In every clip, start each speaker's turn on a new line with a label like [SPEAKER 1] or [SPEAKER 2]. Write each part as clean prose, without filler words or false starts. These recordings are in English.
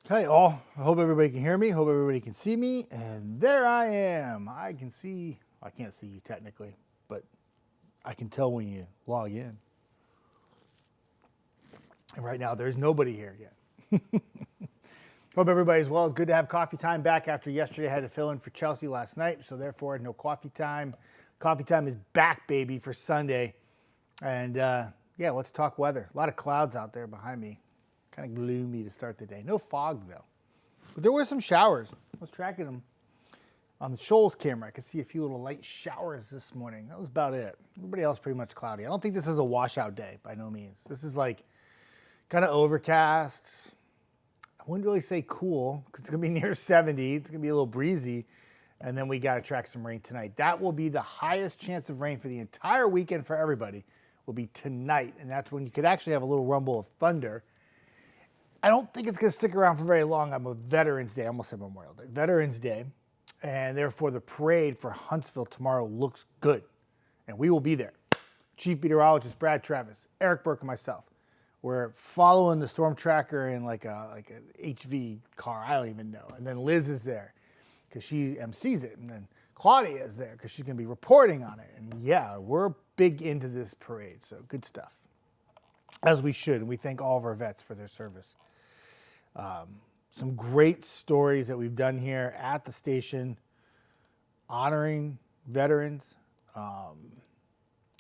[SPEAKER 1] Hey all, I hope everybody can hear me, hope everybody can see me, and there I am. I can't see you technically, but I can tell when you log in. And right now there's nobody here yet. Hope everybody's well. Good to have coffee time back after yesterday I had to fill in for Chelsea last night, so therefore no coffee time. Coffee time is back, baby, for Sunday. And yeah, let's talk weather. A lot of clouds out there behind me. Kind of gloomy to start the day. No fog, though. But there were some showers. I was tracking them on the Shoals camera. I could see a few little light showers this morning. That was about it. Everybody else pretty much cloudy. I don't think this is a washout day by no means. This is like kind of overcast. I wouldn't really say cool because it's going to be near 70. It's going to be a little breezy. And then we got to track some rain tonight. That will be the highest chance of rain for the entire weekend for everybody will be tonight. And that's when you could actually have a little rumble of thunder. I don't think it's going to stick around for very long. I'm a Veterans Day. I almost said Memorial Day. Veterans Day. And therefore, the parade for Huntsville tomorrow looks good. And we will be there. Chief Meteorologist Brad Travis, Eric Burke, and myself. We're following the storm tracker in like an HV car. I don't even know. And then Liz is there because she MCs it. And then Claudia is there because she's going to be reporting on it. And yeah, we're big into this parade. So good stuff. As we should. And we thank all of our vets for their service. Some great stories that we've done here at the station honoring veterans. I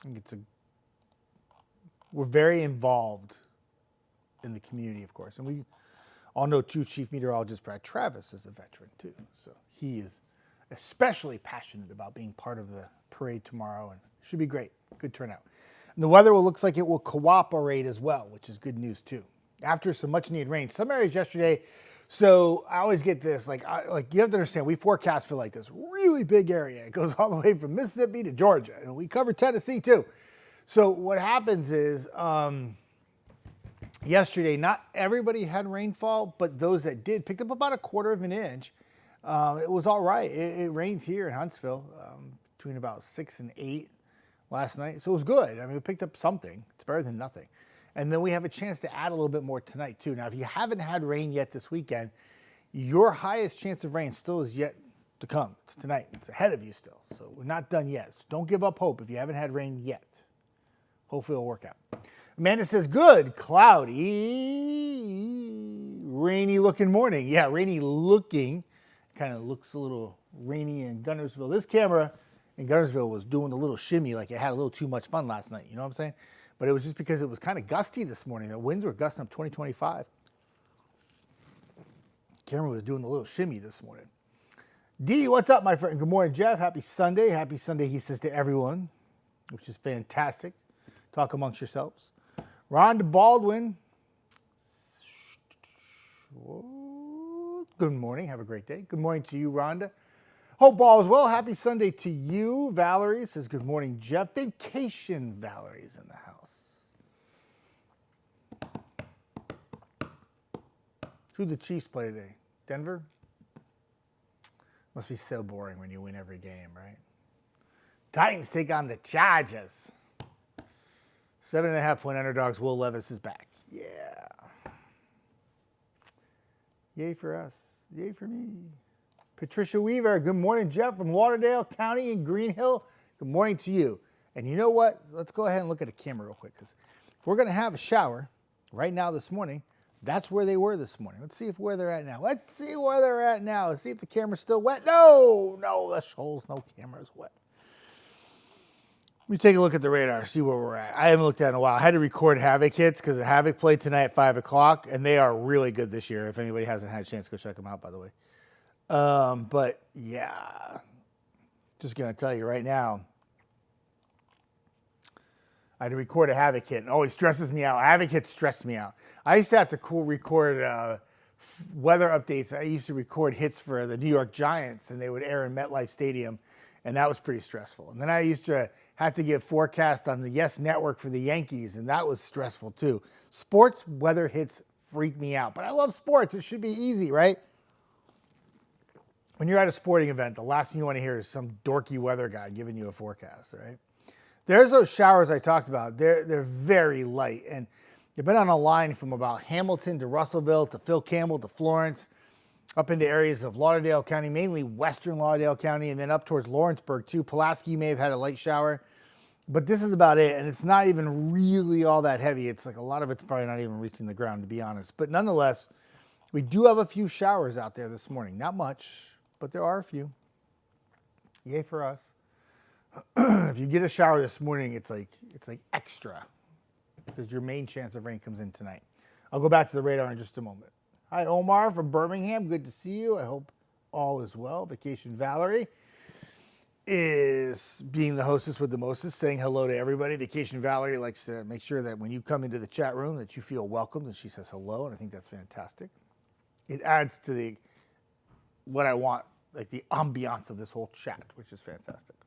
[SPEAKER 1] think we're very involved in the community, of course. And we all know Chief Meteorologist Brad Travis is a veteran too. So he is especially passionate about being part of the parade tomorrow, and it should be great. Good turnout. And the weather looks like it will cooperate as well, which is good news too. After some much needed rain, some areas yesterday. So I always get this, like you have to understand, we forecast for like this really big area. It goes all the way from Mississippi to Georgia, and we cover Tennessee too. So what happens is yesterday, not everybody had rainfall, but those that did picked up about 1/4 of an inch. It was all right. It rains here in Huntsville between about 6 and 8 last night. So it was good. I mean, we picked up something. It's better than nothing. And then we have a chance to add a little bit more tonight too. Now, if you haven't had rain yet this weekend, your highest chance of rain still is yet to come. It's tonight. It's ahead of you still. So we're not done yet. So don't give up hope if you haven't had rain yet. Hopefully it'll work out. Amanda says, good, cloudy, rainy looking morning. Yeah, rainy looking. Kind of looks a little rainy in Guntersville. This camera in Guntersville was doing a little shimmy like it had a little too much fun last night. You know what I'm saying? But it was just because it was kind of gusty this morning. The winds were gusting up 20, 25. Camera was doing a little shimmy this morning. D, what's up, my friend? Good morning, Jeff. Happy Sunday. Happy Sunday, he says to everyone, which is fantastic. Talk amongst yourselves. Rhonda Baldwin. Good morning. Have a great day. Good morning to you, Rhonda. Hope all is well. Happy Sunday to you. Valerie says, good morning, Jeff. Vacation Valerie's in the house. Who the Chiefs play today? Denver? Must be so boring when you win every game, right? Titans take on the Chargers. 7.5-point underdogs. Will Levis is back. Yeah. Yay for us. Yay for me. Patricia Weaver, good morning, Jeff, from Lauderdale County in Green Hill. Good morning to you. And you know what? Let's go ahead and look at a camera real quick, because if we're going to have a shower right now this morning, that's where they were this morning. Let's see where they're at now. Let's see where they're at now. Let's see if the camera's still wet. No, the Shoals, no camera's wet. Let me take a look at the radar, see where we're at. I haven't looked at it in a while. I had to record Havoc hits because the Havoc played tonight at 5 o'clock, and they are really good this year. If anybody hasn't had a chance, go check them out, by the way. But yeah, just going to tell you right now, I had to record a Havoc hit, and always stresses me out. Havoc hits stress me out. I used to have to record weather updates. I used to record hits for the New York Giants, and they would air in MetLife Stadium, and that was pretty stressful. And then I used to have to give forecast on the Yes Network for the Yankees, and that was stressful too. Sports weather hits freak me out, but I love sports. It should be easy, right? When you're at a sporting event, the last thing you want to hear is some dorky weather guy giving you a forecast, right? There's those showers I talked about. They're very light, and They've been on a line from about Hamilton to Russellville to Phil Campbell to Florence, up into areas of Lauderdale County, mainly western Lauderdale County, and then up towards Lawrenceburg too. Pulaski may have had a light shower, but this is about it, and it's not even really all that heavy. It's like a lot of it's probably not even reaching the ground, to be honest. But nonetheless, we do have a few showers out there this morning. Not much, but there are a few. Yay for us. If you get a shower this morning, it's like extra, because your main chance of rain comes in tonight. I'll go back to the radar in just a moment. Hi, Omar from Birmingham. Good to see you. I hope all is well. Vacation Valerie is being the hostess with the mostest, saying hello to everybody. Vacation Valerie likes to make sure that when you come into the chat room that you feel welcome, that she says hello, and I think that's fantastic. It adds to what I want, like the ambiance of this whole chat, which is fantastic.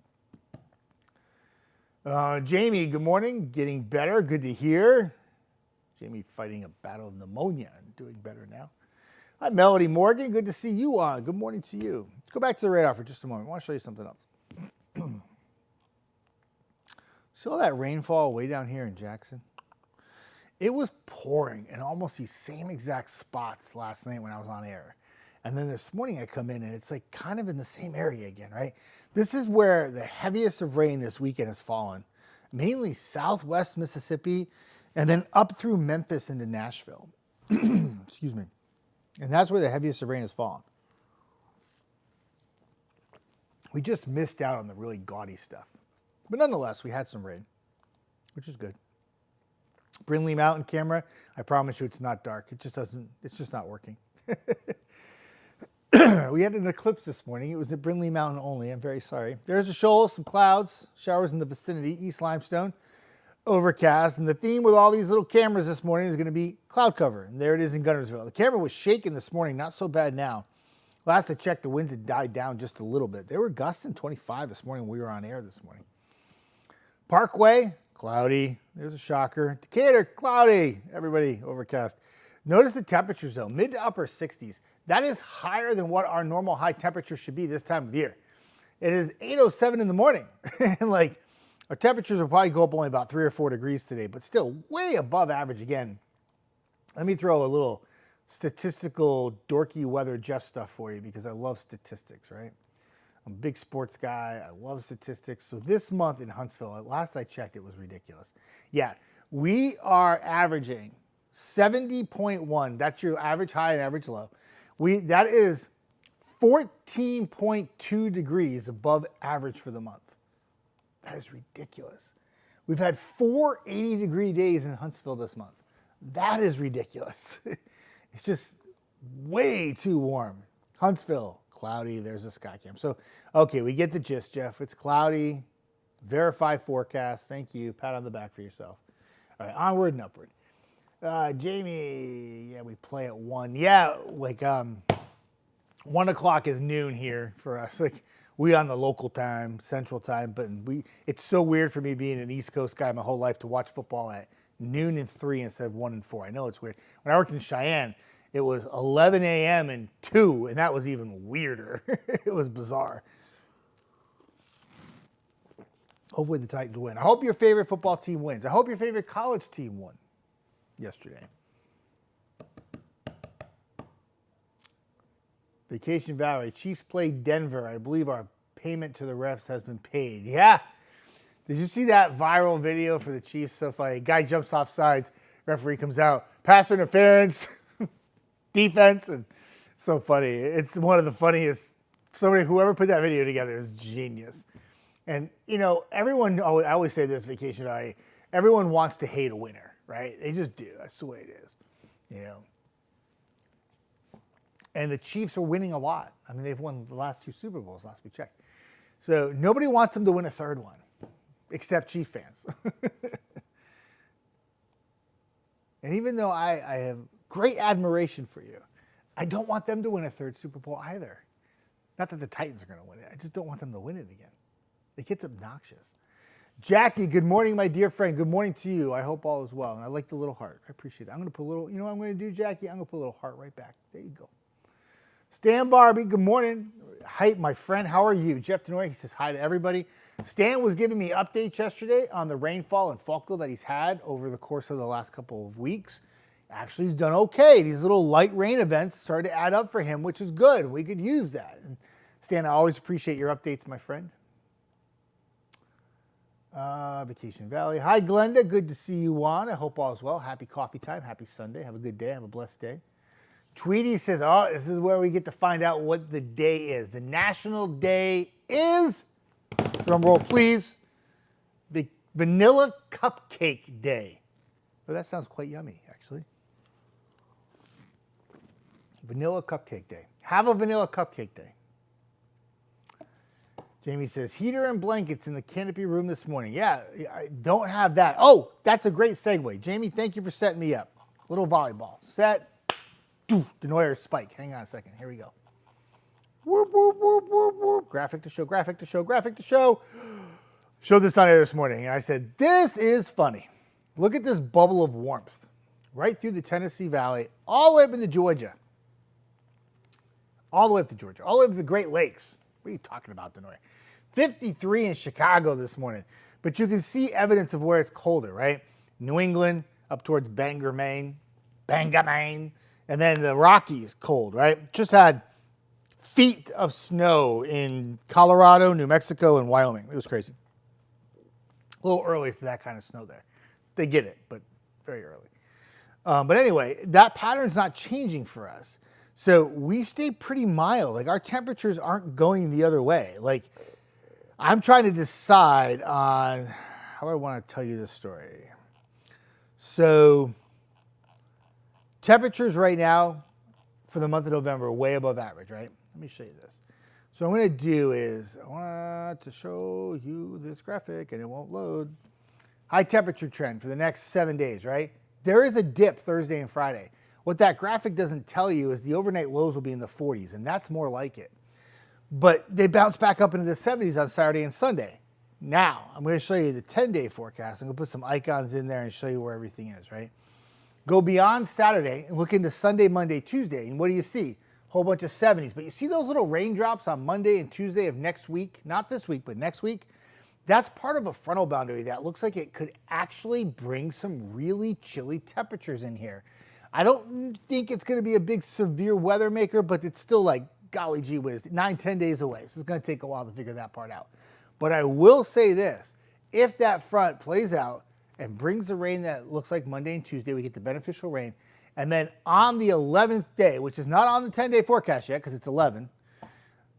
[SPEAKER 1] Jamie, good morning. Getting better. Good to hear. Jamie fighting a battle of pneumonia and doing better now. Hi, Melody Morgan. Good to see you on. Good morning to you. Let's go back to the radar for just a moment. I want to show you something else. See all that rainfall way down here in Jackson? It was pouring in almost these same exact spots last night when I was on air. And then this morning I come in and it's like kind of in the same area again, right? This is where the heaviest of rain this weekend has fallen. Mainly southwest Mississippi, and then up through Memphis into Nashville. Excuse me. And that's where the heaviest of rain has fallen. We just missed out on the really gaudy stuff. But nonetheless, we had some rain, which is good. Brindley Mountain camera, I promise you it's not dark. It's just not working. We had an eclipse this morning. It was at Brindley Mountain only. I'm very sorry. There's a shoal, some clouds, showers in the vicinity, East Limestone. Overcast, and the theme with all these little cameras this morning is going to be cloud cover, and there it is in Guntersville. The camera was shaking this morning, not so bad now. Last I checked, the winds had died down just a little bit. They were gusting 25 this morning when we were on air this morning. Parkway, cloudy. There's a shocker. Decatur, cloudy. Everybody, overcast. Notice the temperatures though, mid to upper 60s. That is higher than what our normal high temperature should be this time of year. It is 8:07 in the morning, and like, our temperatures will probably go up only about 3 or 4 degrees today, but still way above average again. Let me throw a little statistical dorky weather Jeff stuff for you because I love statistics, right? I'm a big sports guy. I love statistics. So this month in Huntsville, at last I checked, it was ridiculous. Yeah, we are averaging 70.1. That's your average high and average low. That is 14.2 degrees above average for the month. That is ridiculous. We've had 4 80-degree days in Huntsville this month. That is ridiculous. It's just way too warm. Huntsville, cloudy. There's a Skycam. So, okay, we get the gist, Jeff. It's cloudy. Verify forecast. Thank you. Pat on the back for yourself. All right, onward and upward. Jamie, yeah, we play at 1. Yeah, like 1 o'clock is noon here for us. Like, we on the local time, central time, but it's so weird for me being an East Coast guy my whole life to watch football at noon and 3 instead of 1 and 4. I know it's weird. When I worked in Cheyenne, it was 11 a.m. and 2, and that was even weirder. It was bizarre. Hopefully the Titans win. I hope your favorite football team wins. I hope your favorite college team won yesterday. Vacation Valley. Chiefs played Denver. I believe our payment to the refs has been paid. Yeah. Did you see that viral video for the Chiefs? So funny. Guy jumps off sides. Referee comes out. Pass interference. Defense. And so funny. It's one of the funniest. Whoever put that video together is genius. And, you know, I always say this, Vacation Valley, everyone wants to hate a winner, right? They just do. That's the way it is, you know. And the Chiefs are winning a lot. I mean, they've won the last 2 Super Bowls, last we checked. So nobody wants them to win a 3rd one, except Chief fans. And even though I have great admiration for you, I don't want them to win a 3rd Super Bowl either. Not that the Titans are going to win it. I just don't want them to win it again. It gets obnoxious. Jackie, good morning, my dear friend. Good morning to you. I hope all is well. And I like the little heart. I appreciate it. I'm going to put a little, you know what I'm going to do, Jackie? I'm going to put a little heart right back. There you go. Stan Barbie, good morning. Hi, my friend. How are you? Jeff Denoy, he says hi to everybody. Stan was giving me updates yesterday on the rainfall in Falkville that he's had over the course of the last couple of weeks. Actually, he's done okay. These little light rain events started to add up for him, which is good. We could use that. And Stan, I always appreciate your updates, my friend. Vacation Valley. Hi, Glenda. Good to see you on. I hope all is well. Happy coffee time. Happy Sunday. Have a good day. Have a blessed day. Tweety says, oh, this is where we get to find out what the day is. The national day is, drum roll please, the Vanilla Cupcake Day. Oh, that sounds quite yummy, actually. Vanilla Cupcake Day. Have a Vanilla Cupcake Day. Jamie says, heater and blankets in the canopy room this morning. Yeah, I don't have that. Oh, that's a great segue. Jamie, thank you for setting me up. Little volleyball. Set. Denoyer spike. Hang on a second. Here we go. Whoop, whoop, whoop, whoop, whoop. Graphic to show, graphic to show, graphic to show. Showed this on air this morning, and I said, this is funny. Look at this bubble of warmth right through the Tennessee Valley, all the way up into Georgia. All the way up to Georgia, all the way up to the Great Lakes. What are you talking about, Denoyer? 53 in Chicago this morning. But you can see evidence of where it's colder, right? New England, up towards Bangor, Maine. And then the Rockies, cold, right? Just had feet of snow in Colorado, New Mexico, and Wyoming. It was crazy. A little early for that kind of snow there. They get it, but very early. But anyway, that pattern's not changing for us. So we stay pretty mild. Like, our temperatures aren't going the other way. Like, I'm trying to decide on how I want to tell you this story. So temperatures right now for the month of November are way above average, right? Let me show you this. So what I'm going to do is I want to show you this graphic, and it won't load. High temperature trend for the next 7 days, right? There is a dip Thursday and Friday. What that graphic doesn't tell you is the overnight lows will be in the 40s, and that's more like it. But they bounce back up into the 70s on Saturday and Sunday. Now, I'm going to show you the 10-day forecast. I'm going to put some icons in there and show you where everything is, right? Go beyond Saturday and look into Sunday, Monday, Tuesday, and what do you see? A whole bunch of 70s. But you see those little raindrops on Monday and Tuesday of next week? Not this week, but next week? That's part of a frontal boundary that looks like it could actually bring some really chilly temperatures in here. I don't think it's going to be a big severe weather maker, but it's still like, golly gee whiz, 9-10 days away. So it's going to take a while to figure that part out. But I will say this, if that front plays out and brings the rain that looks like Monday and Tuesday, we get the beneficial rain. And then on the 11th day, which is not on the 10-day forecast yet because it's 11,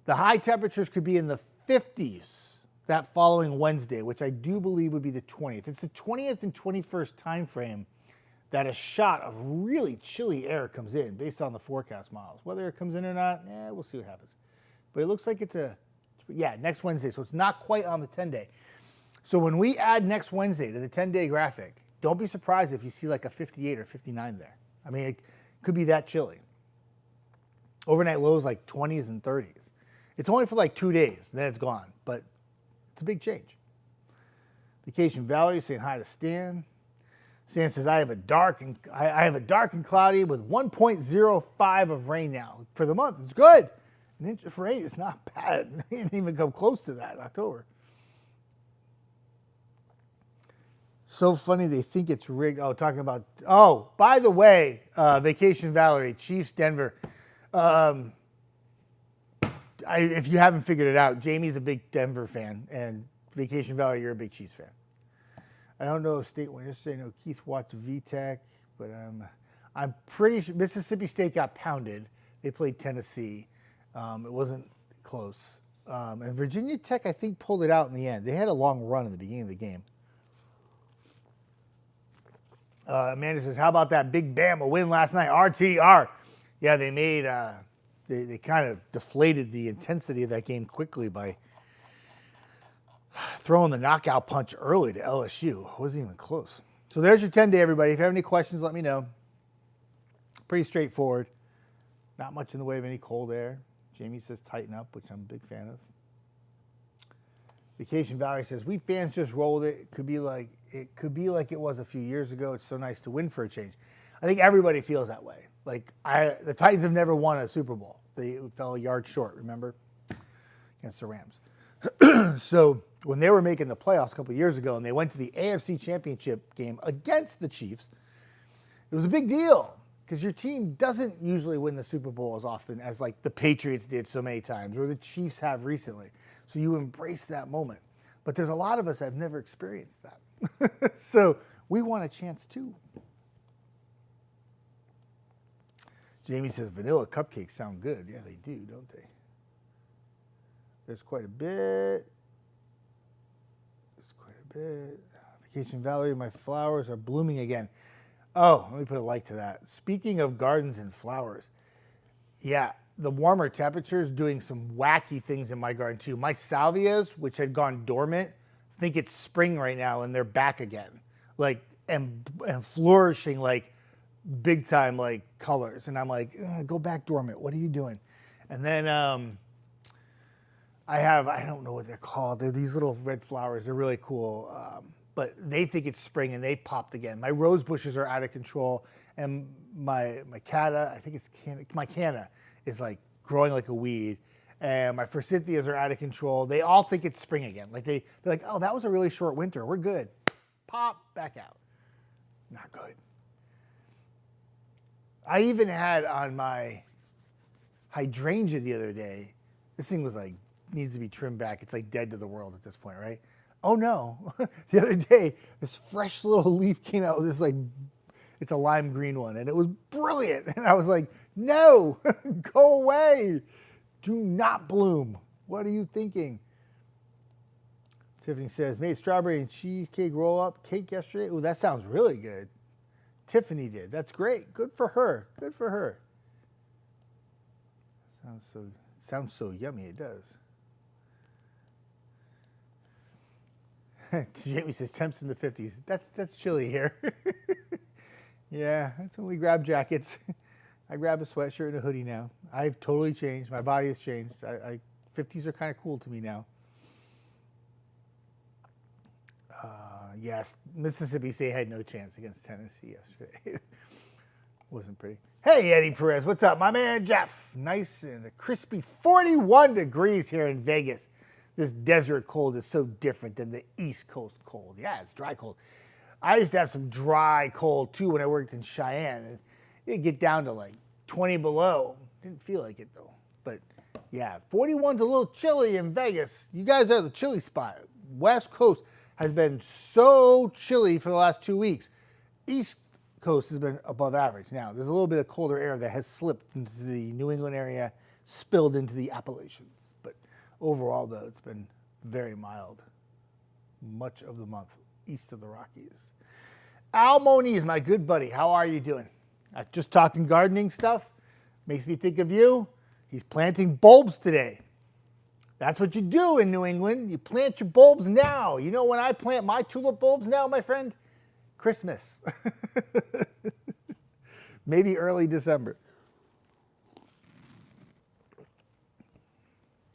[SPEAKER 1] the high temperatures could be in the 50s that following Wednesday, which I do believe would be the 20th. It's the 20th and 21st time frame that a shot of really chilly air comes in based on the forecast models. Whether it comes in or not, we'll see what happens. But it looks like it's next Wednesday, so it's not quite on the 10-day. So when we add next Wednesday to the 10-day graphic, don't be surprised if you see like a 58 or 59 there. I mean, it could be that chilly. Overnight lows like 20s and 30s. It's only for like 2 days, then it's gone, but it's a big change. Vacation Valley saying hi to Stan. Stan says, I have a dark and cloudy with 1.05 of rain now for the month. It's good. An inch of rain is not bad. It didn't even come close to that in October. So funny they think it's rigged. Oh, talking about, by the way, Vacation Valerie, Chiefs, Denver. If you haven't figured it out, Jamie's a big Denver fan, and Vacation Valerie, you're a big Chiefs fan. I don't know if State won yesterday. I know Keith watched VTech, but I'm pretty sure Mississippi State got pounded. They played Tennessee. It wasn't close. And Virginia Tech, I think, pulled it out in the end. They had a long run in the beginning of the game. Amanda says, how about that Big Bama win last night? RTR. Yeah, they made, they kind of deflated the intensity of that game quickly by throwing the knockout punch early to LSU. It wasn't even close. So there's your 10-day, everybody. If you have any questions, let me know. Pretty straightforward. Not much in the way of any cold air. Jamie says tighten up, which I'm a big fan of. Vacation Valley says, we fans just rolled it. It could be like it was a few years ago. It's so nice to win for a change. I think everybody feels that way. Like the Titans have never won a Super Bowl. They fell a yard short, remember? against the Rams. So when they were making the playoffs a couple of years ago and they went to the AFC Championship game against the Chiefs, it was a big deal because your team doesn't usually win the Super Bowl as often as like the Patriots did so many times or the Chiefs have recently. So you embrace that moment. But there's a lot of us that have never experienced that. So we want a chance too. Jamie says vanilla cupcakes sound good. Yeah, they do, don't they? There's quite a bit. Vacation Valley, my flowers are blooming again. Oh, let me put a like to that. Speaking of gardens and flowers, yeah, the warmer temperatures doing some wacky things in my garden too. My salvias, which had gone dormant, think it's spring right now and they're back again, like and flourishing like big time like colors. And I'm like, go back dormant. What are you doing? And then I don't know what they're called. They're these little red flowers. They're really cool. But they think it's spring and they've popped again. My rose bushes are out of control. And my canna, I think it's my canna is like growing like a weed. And my forsythias are out of control. They all think it's spring again. Like they're like, oh, that was a really short winter. We're good. Pop back out. Not good. I even had on my hydrangea the other day, this thing was like, needs to be trimmed back. It's like dead to the world at this point, right? Oh no. The other day, this fresh little leaf came out with this like, it's a lime green one, and it was brilliant. And I was like, no, go away. Do not bloom. What are you thinking? Tiffany says, made strawberry and cheesecake roll up cake yesterday. Oh, that sounds really good. Tiffany did. That's great. Good for her. Good for her. Sounds so yummy. It does. Jamie says temps in the 50s. That's chilly here. Yeah, that's when we grab jackets. I grab a sweatshirt and a hoodie now. I've totally changed. My body has changed. 50s are kind of cool to me now. Yes, Mississippi State had no chance against Tennessee yesterday. Wasn't pretty. Hey, Eddie Perez, what's up? My man Jeff. Nice and a crispy 41 degrees here in Vegas. This desert cold is so different than the East Coast cold. Yeah, it's dry cold. I used to have some dry cold too when I worked in Cheyenne. And it'd get down to like 20 below. Didn't feel like it though. But yeah, 41's a little chilly in Vegas. You guys are the chilly spot. West Coast has been so chilly for the last 2 weeks. East Coast has been above average. Now, there's a little bit of colder air that has slipped into the New England area, spilled into the Appalachians. But overall, though, it's been very mild much of the month east of the Rockies. Al Moniz, my good buddy, how are you doing? Just talking gardening stuff. Makes me think of you. He's planting bulbs today. That's what you do in New England. You plant your bulbs now. You know when I plant my tulip bulbs now, my friend? Christmas. Maybe early December.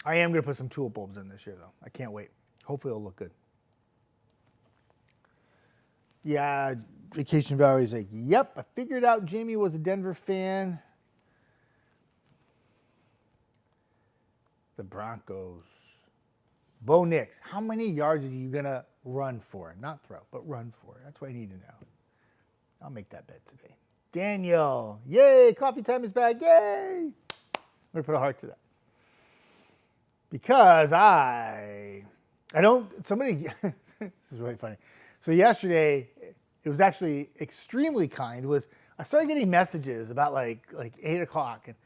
[SPEAKER 1] I am going to put some tulip bulbs in this year, though. I can't wait. Hopefully it'll look good. Yeah, Vacation Valley's like, yep, I figured out Jamie was a Denver fan. The Broncos. Bo Nix, how many yards are you going to run for? Not throw, but run for. That's what I need to know. I'll make that bet today. Daniel, yay, coffee time is back, yay. I'm going to put a heart to that. Because somebody, this is really funny. So yesterday, it was actually extremely kind, I started getting messages about like 8 o'clock and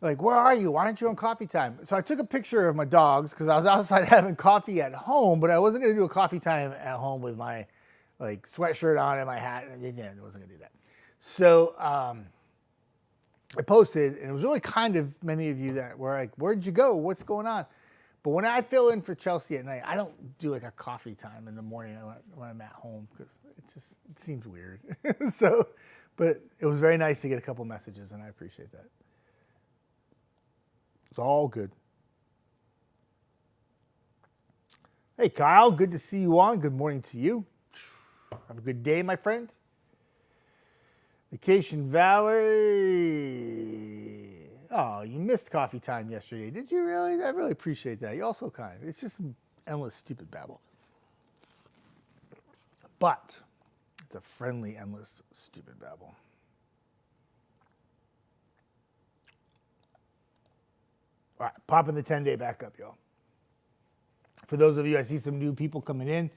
[SPEAKER 1] like, where are you? Why aren't you on coffee time? So I took a picture of my dogs because I was outside having coffee at home, but I wasn't going to do a coffee time at home with my like sweatshirt on and my hat and everything. I wasn't going to do that. So I posted, and it was really kind of many of you that were like, where'd you go? What's going on? But when I fill in for Chelsea at night, I don't do like a coffee time in the morning when I'm at home because it seems weird. So, but it was very nice to get a couple messages, and I appreciate that. It's all good. Hey, Kyle, good to see you on. Good morning to you. Have a good day, my friend. Vacation Valley. Oh, you missed coffee time yesterday. Did you really? I really appreciate that. You're also kind. It's just some endless stupid babble. But it's a friendly, endless stupid babble. All right, popping the 10-day back up, y'all. For those of you, I see some new people coming in.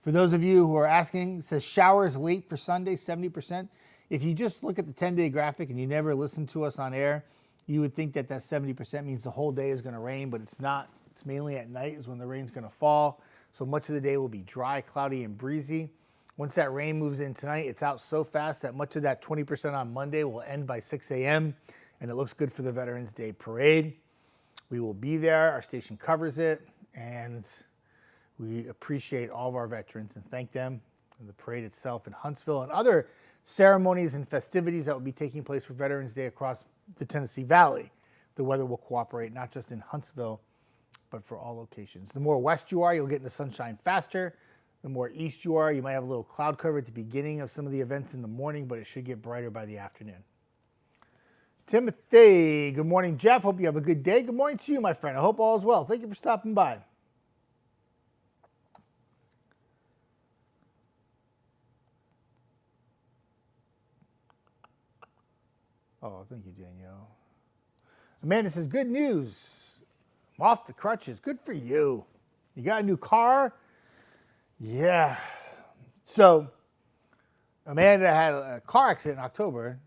[SPEAKER 1] For those of you who are asking, it says showers late for Sunday, 70%. If you just look at the 10-day graphic and you never listen to us on air, you would think that 70% means the whole day is going to rain, but it's not. It's mainly at night is when the rain's going to fall. So much of the day will be dry, cloudy, and breezy. Once that rain moves in tonight, it's out so fast that much of that 20% on Monday will end by 6 a.m., and it looks good for the Veterans Day Parade. We will be there. Our station covers it, and we appreciate all of our veterans and thank them and the parade itself in Huntsville and other ceremonies and festivities that will be taking place for Veterans Day across the Tennessee Valley. The weather will cooperate, not just in Huntsville, but for all locations. The more west you are, you'll get into sunshine faster. The more east you are, you might have a little cloud cover at the beginning of some of the events in the morning, but it should get brighter by the afternoon. Timothy, good morning, Jeff. Hope you have a good day. Good morning to you, my friend. I hope all is well. Thank you for stopping by. Oh, thank you, Danielle. Amanda says, good news. I'm off the crutches. Good for you. You got a new car? Yeah. So, Amanda had a car accident in October.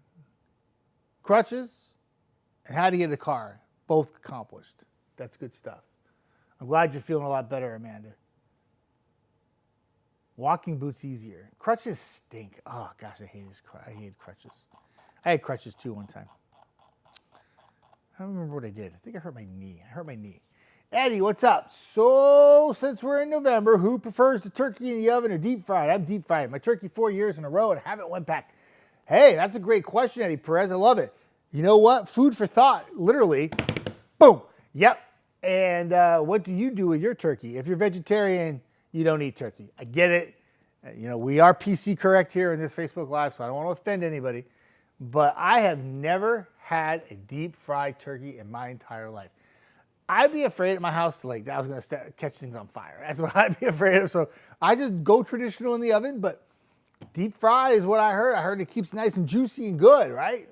[SPEAKER 1] Crutches and had to get a car. Both accomplished. That's good stuff. I'm glad you're feeling a lot better, Amanda. Walking boots easier. Crutches stink. Oh, gosh, I hate crutches. I had crutches, too, one time. I don't remember what I did. I think I hurt my knee. Eddie, what's up? So, since we're in November, who prefers the turkey in the oven or deep fried? I'm deep fried. My turkey 4 years in a row and haven't went back. Hey, that's a great question, Eddie Perez. I love it. You know what? Food for thought, literally. Boom. Yep. And what do you do with your turkey? If you're vegetarian, you don't eat turkey. I get it. We are PC correct here in this Facebook Live, so I don't want to offend anybody. But I have never had a deep fried turkey in my entire life. I'd be afraid at my house that I was going to catch things on fire. That's what I'd be afraid of. So I just go traditional in the oven, but deep fry is what I heard. I heard it keeps nice and juicy and good, right?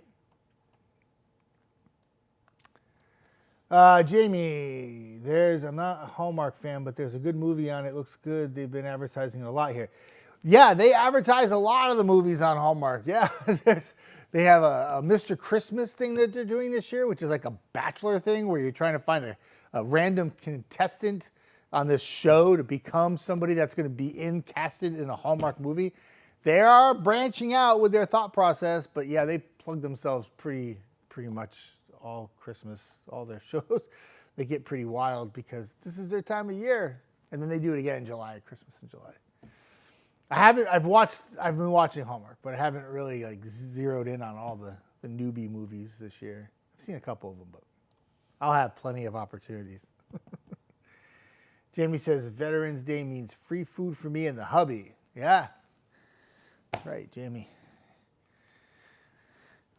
[SPEAKER 1] Jamie, I'm not a Hallmark fan, but there's a good movie on it. Looks good. They've been advertising it a lot here. Yeah, they advertise a lot of the movies on Hallmark. Yeah, they have a Mr. Christmas thing that they're doing this year, which is like a Bachelor thing where you're trying to find a random contestant on this show to become somebody that's going to be casted in a Hallmark movie. They are branching out with their thought process, but yeah, they plug themselves pretty much all Christmas, all their shows. They get pretty wild because this is their time of year, and then they do it again in July, Christmas in July. I've been watching Hallmark, but I haven't really zeroed in on all the newbie movies this year. I've seen a couple of them, but I'll have plenty of opportunities. Jamie says Veterans Day means free food for me and the hubby. Yeah, that's right, Jamie.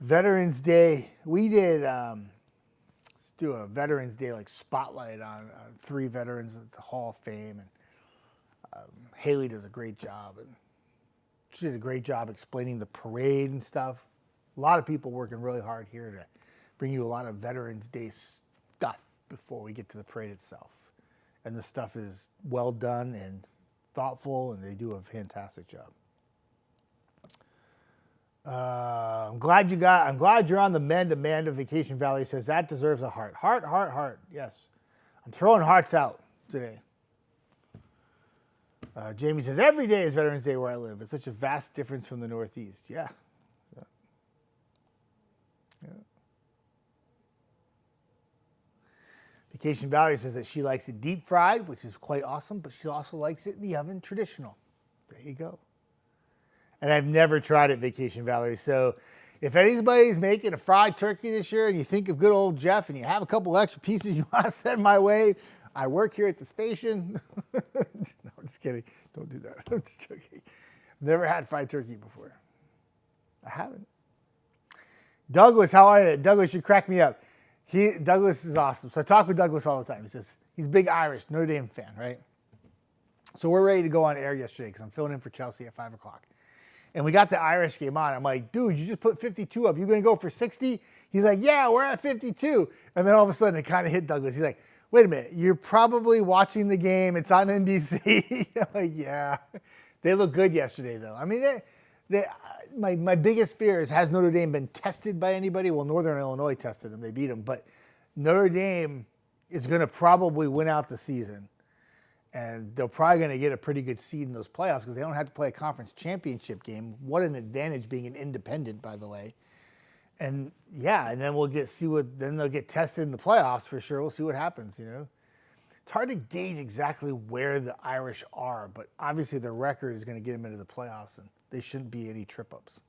[SPEAKER 1] Veterans Day, we did let's do a Veterans Day spotlight on 3 veterans at the Hall of Fame, and Haley does a great job, and she did a great job explaining the parade and stuff. A lot of people working really hard here to bring you a lot of Veterans Day stuff before we get to the parade itself. And the stuff is well done and thoughtful, and they do a fantastic job. I'm glad you're on the mend. Amanda Vacation Valley says that deserves a heart. Heart. Yes. I'm throwing hearts out today. Jamie says, every day is Veterans Day where I live. It's such a vast difference from the Northeast. Yeah. Vacation Valley says that she likes it deep fried, which is quite awesome, but she also likes it in the oven traditional. There you go. And I've never tried it, Vacation Valley. So if anybody's making a fried turkey this year and you think of good old Jeff and you have a couple extra pieces you want to send my way, I work here at the station. No, I'm just kidding. Don't do that. I'm just joking. Never had fried turkey before. I haven't. Douglas, how are you? Douglas, you crack me up. Douglas is awesome. So I talk with Douglas all the time. He says he's a big Irish Notre Dame fan, right? So we're ready to go on air yesterday because I'm filling in for Chelsea at 5 o'clock. And we got the Irish game on. I'm like, dude, you just put 52 up. You going to go for 60? He's like, yeah, we're at 52. And then all of a sudden it kind of hit Douglas. He's like, wait a minute. You're probably watching the game. It's on NBC. I'm like, yeah. They look good yesterday, though. I mean, my biggest fear is, has Notre Dame been tested by anybody? Well, Northern Illinois tested them. They beat them. But Notre Dame is going to probably win out the season. And they're probably going to get a pretty good seed in those playoffs because they don't have to play a conference championship game. What an advantage being an independent, by the way. And yeah, and then then they'll get tested in the playoffs for sure. We'll see what happens, you know. It's hard to gauge exactly where the Irish are, but obviously their record is going to get them into the playoffs, and they shouldn't be any trip-ups.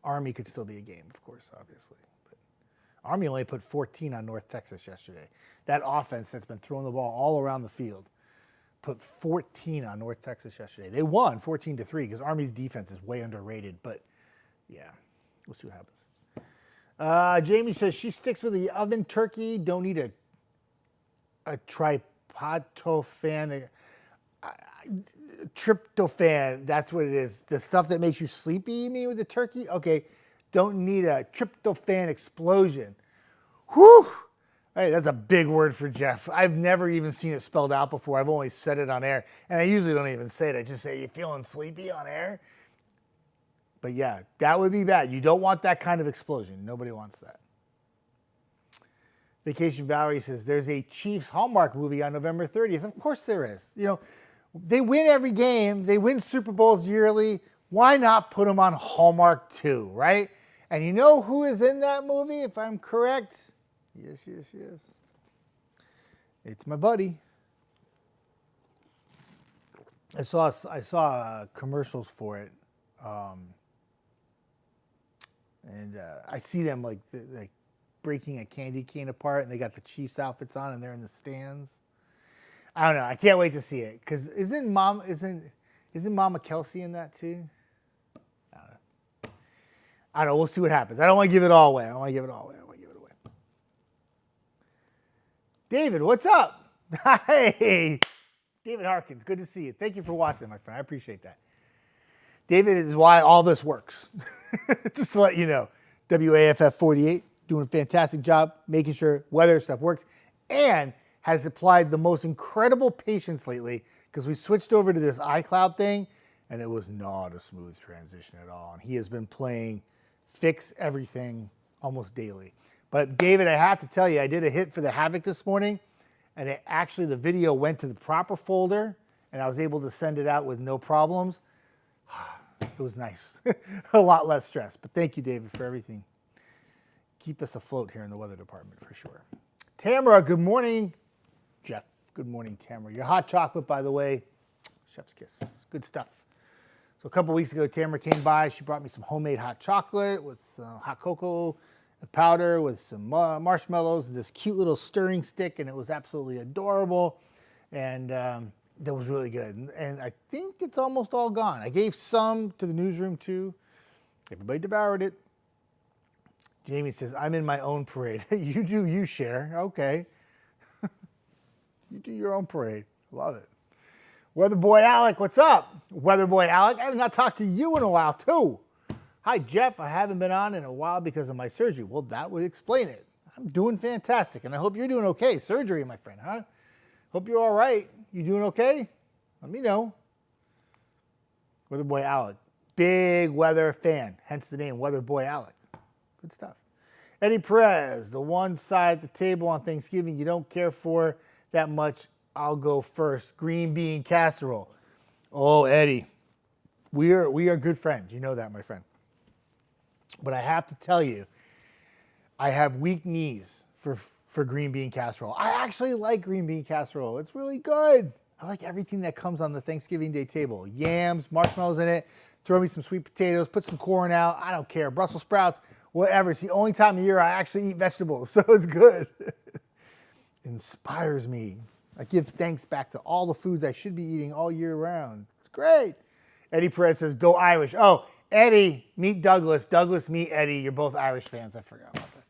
[SPEAKER 1] Army could still be a game, of course, obviously. But Army only put 14 on North Texas yesterday. That offense that's been throwing the ball all around the field put 14 on North Texas yesterday. They won 14-3 because Army's defense is way underrated. But, yeah, we'll see what happens. Jamie says she sticks with the oven turkey. Don't need a tryptophan. Tryptophan, that's what it is. The stuff that makes you sleepy, you mean, with the turkey? Okay, don't need a tryptophan explosion. Whew! Hey, that's a big word for Jeff. I've never even seen it spelled out before. I've only said it on air. And I usually don't even say it. I just say, you feeling sleepy on air? But yeah, that would be bad. You don't want that kind of explosion. Nobody wants that. Vacation Valerie says, there's a Chiefs Hallmark movie on November 30th. Of course there is. You know, they win every game. They win Super Bowls yearly. Why not put them on Hallmark 2, right? And you know who is in that movie, if I'm correct? Yes. It's my buddy. I saw commercials for it, and I see them like breaking a candy cane apart, and they got the Chiefs outfits on, and they're in the stands. I don't know. I can't wait to see it because isn't Mama Kelsey in that too? I don't know. We'll see what happens. I don't want to give it all away. David, what's up? Hey, David Harkins, good to see you. Thank you for watching, my friend. I appreciate that. David is why all this works. Just to let you know, WAFF 48 doing a fantastic job making sure weather stuff works and has applied the most incredible patience lately because we switched over to this iCloud thing and it was not a smooth transition at all. And he has been playing Fix Everything almost daily. But David, I have to tell you, I did a hit for the Havoc this morning, and the video went to the proper folder, and I was able to send it out with no problems. It was nice. A lot less stress. But thank you, David, for everything. Keep us afloat here in the weather department for sure. Tamara, good morning. Jeff, good morning, Tamara. Your hot chocolate, by the way, chef's kiss. Good stuff. So a couple weeks ago, Tamara came by. She brought me some homemade hot chocolate with hot cocoa powder with some marshmallows and this cute little stirring stick, and it was absolutely adorable, and that was really good. And I think it's almost all gone. I gave some to the newsroom too. Everybody devoured it. Jamie says, I'm in my own parade. You do you, Cher. Okay. You do your own parade. Love it. Weather Boy Alec, what's up? Weather Boy Alec, I have not talked to you in a while too. Hi, Jeff. I haven't been on in a while because of my surgery. Well, that would explain it. I'm doing fantastic, and I hope you're doing okay. Surgery, my friend, huh? Hope you're all right. You doing okay? Let me know. Weather Boy Alec. Big weather fan, hence the name Weather Boy Alec. Good stuff. Eddie Perez, the one side at the table on Thanksgiving you don't care for that much. I'll go first. Green bean casserole. Oh, Eddie. We are good friends. You know that, my friend. But I have to tell you, I have weak knees for green bean casserole. I actually like green bean casserole. It's really good. I like everything that comes on the Thanksgiving Day table. Yams, marshmallows in it, throw me some sweet potatoes, put some corn out. I don't care. Brussels sprouts, whatever. It's the only time of year I actually eat vegetables, so it's good. It inspires me. I give thanks back to all the foods I should be eating all year round. It's great. Eddie Perez says, go Irish. Oh, Eddie, meet Douglas. Douglas, meet Eddie. You're both Irish fans. I forgot about that.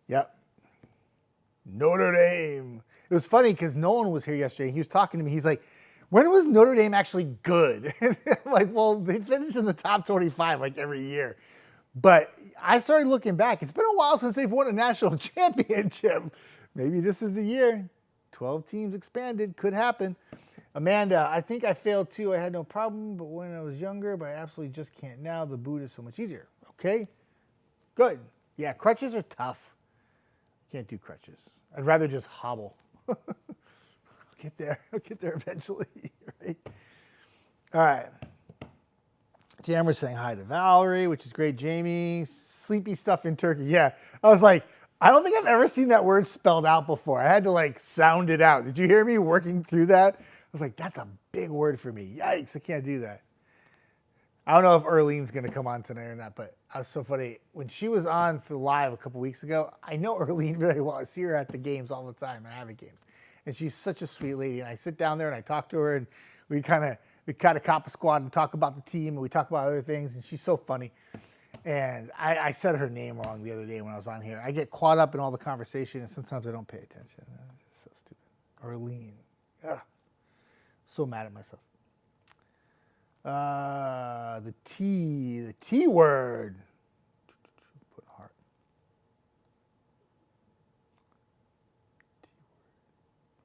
[SPEAKER 1] Yep. Notre Dame. It was funny because Nolan was here yesterday. He was talking to me. He's like, when was Notre Dame actually good? I'm like, well, they finished in the top 25 like every year. But I started looking back. It's been a while since they've won a national championship. Maybe this is the year. 12 teams expanded. Could happen. Amanda, I think I failed too. I had no problem, but when I was younger, but I absolutely just can't now. The boot is so much easier. Okay, good. Yeah, crutches are tough. Can't do crutches. I'd rather just hobble. I'll get there. I'll get there eventually. Right? All right. Jammer's saying hi to Valerie, which is great. Jamie, sleepy stuff in Turkey. Yeah, I was like, I don't think I've ever seen that word spelled out before. I had to like sound it out. Did you hear me working through that? I was like, that's a big word for me. Yikes, I can't do that. I don't know if Erlene's going to come on tonight or not, but I was so funny. When she was on for live a couple weeks ago, I know Erlene very well. I see her at the games all the time, and Avid games. And she's such a sweet lady. And I sit down there and I talk to her, and we kind of cop a squad and talk about the team, and we talk about other things, and she's so funny. And I said her name wrong the other day when I was on here. I get caught up in all the conversation, and sometimes I don't pay attention. It's so stupid. Erlene. Ugh. So mad at myself. The T word. Put a heart.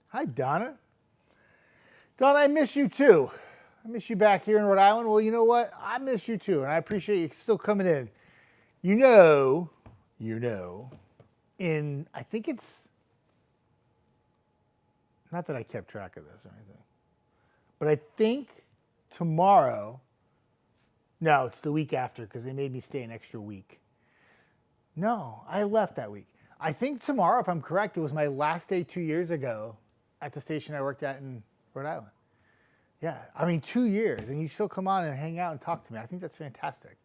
[SPEAKER 1] Hi, Donna. Donna, I miss you too. I miss you back here in Rhode Island. Well, you know what? I miss you too, and I appreciate you still coming in. You know, I think it's, not that I kept track of this or anything, but I think tomorrow, no, it's the week after because they made me stay an extra week. No, I left that week. I think tomorrow, if I'm correct, it was my last day 2 years ago at the station I worked at in Rhode Island. Yeah, I mean, 2 years, and you still come on and hang out and talk to me. I think that's fantastic.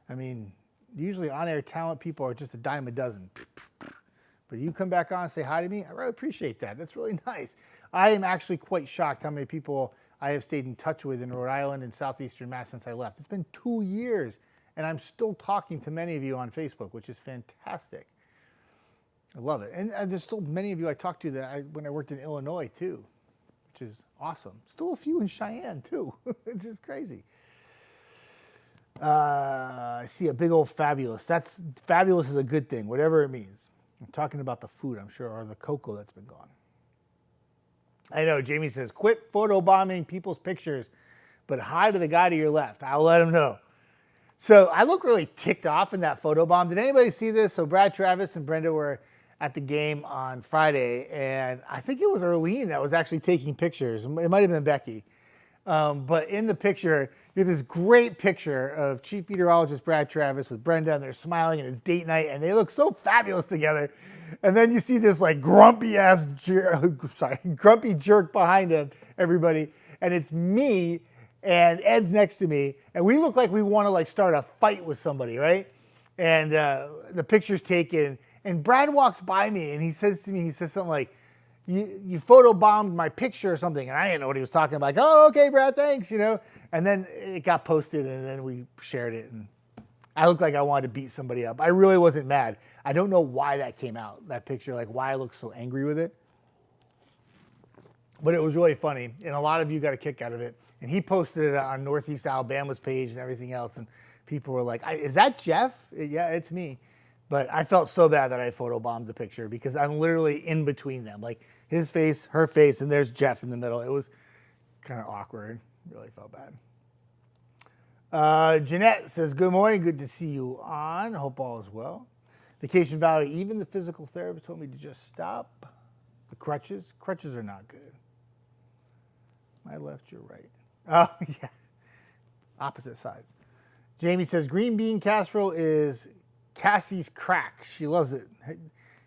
[SPEAKER 1] I mean, usually on-air talent people are just a dime a dozen. But you come back on and say hi to me, I really appreciate that. That's really nice. I am actually quite shocked how many people I have stayed in touch with in Rhode Island and southeastern Mass since I left. It's been 2 years, and I'm still talking to many of you on Facebook, which is fantastic. I love it. And there's still many of you I talked to when I worked in Illinois, too, which is awesome. Still a few in Cheyenne, too. It's just crazy. I see a big old fabulous. Fabulous is a good thing, whatever it means. I'm talking about the food, I'm sure, or the cocoa that's been gone. I know, Jamie says, quit photobombing people's pictures, but hi to the guy to your left. I'll let him know. So I look really ticked off in that photobomb. Did anybody see this? So Brad Travis and Brenda were at the game on Friday, and I think it was Erlene that was actually taking pictures. It might have been Becky. But in the picture, you have this great picture of Chief Meteorologist Brad Travis with Brenda, and they're smiling, and it's date night, and they look so fabulous together. And then you see this like grumpy jerk behind him, everybody, and it's me, and Ed's next to me, and we look like we want to like start a fight with somebody, right? And the picture's taken, and Brad walks by me, and he says something like, you photobombed my picture or something, and I didn't know what he was talking about. Like, oh, okay, Brad, thanks, And then it got posted, and then we shared it, and I looked like I wanted to beat somebody up. I really wasn't mad. I don't know why that came out, that picture, like why I looked so angry with it. But it was really funny, and a lot of you got a kick out of it. And he posted it on Northeast Alabama's page and everything else, and people were like, is that Jeff? Yeah, it's me. But I felt so bad that I photobombed the picture because I'm literally in between them. Like his face, her face, and there's Jeff in the middle. It was kind of awkward. Really felt bad. Jeanette says, good morning. Good to see you on. Hope all is well. Vacation Valley, even the physical therapist told me to just stop. The crutches are not good. My left, your right. Oh, yeah. Opposite sides. Jamie says, green bean casserole is Cassie's crack. She loves it.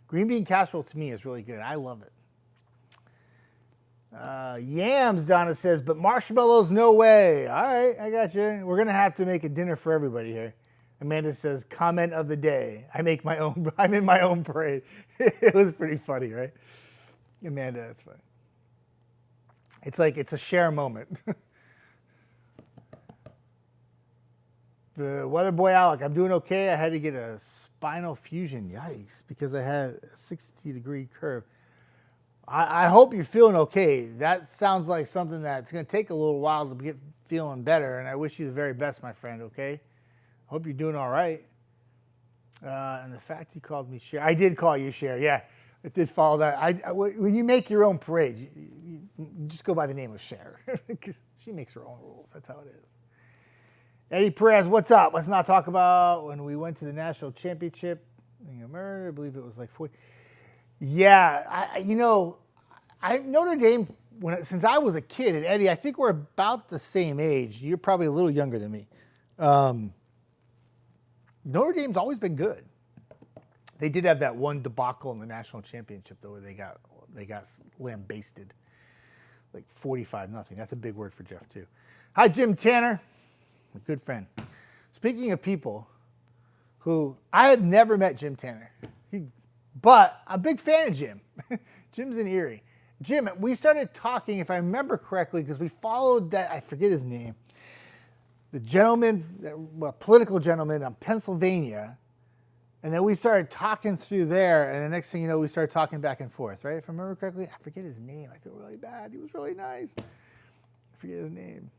[SPEAKER 1] Green bean casserole to me is really good. I love it. Yams, Donna says, but marshmallows, no way. All right, I got you. We're going to have to make a dinner for everybody here. Amanda says, comment of the day. I'm in my own parade. It was pretty funny, right? Amanda, that's funny. It's like it's a share moment. The weather boy Alec, I'm doing okay. I had to get a spinal fusion, yikes, because I had a 60-degree curve. I hope you're feeling okay. That sounds like something that's going to take a little while to get feeling better, and I wish you the very best, my friend, okay? Hope you're doing all right. And the fact you called me Cher. I did call you Cher, yeah. I did follow that. When you make your own parade, you just go by the name of Cher. Because she makes her own rules. That's how it is. Eddie Perez, what's up? Let's not talk about when we went to the national championship. I believe it was like 40. Yeah, Notre Dame, since I was a kid, and Eddie, I think we're about the same age. You're probably a little younger than me. Notre Dame's always been good. They did have that one debacle in the national championship, though, where they got lambasted, like 45-0. That's a big word for Jeff, too. Hi, Jim Tanner, a good friend. Speaking of people who I had never met Jim Tanner, but I'm a big fan of Jim. Jim's in Erie. Jim, we started talking, if I remember correctly, because we followed that, I forget his name, the gentleman, political gentleman in Pennsylvania, and then we started talking through there, and the next thing you know, we started talking back and forth, right? If I remember correctly, I forget his name. I feel really bad. He was really nice. I forget his name.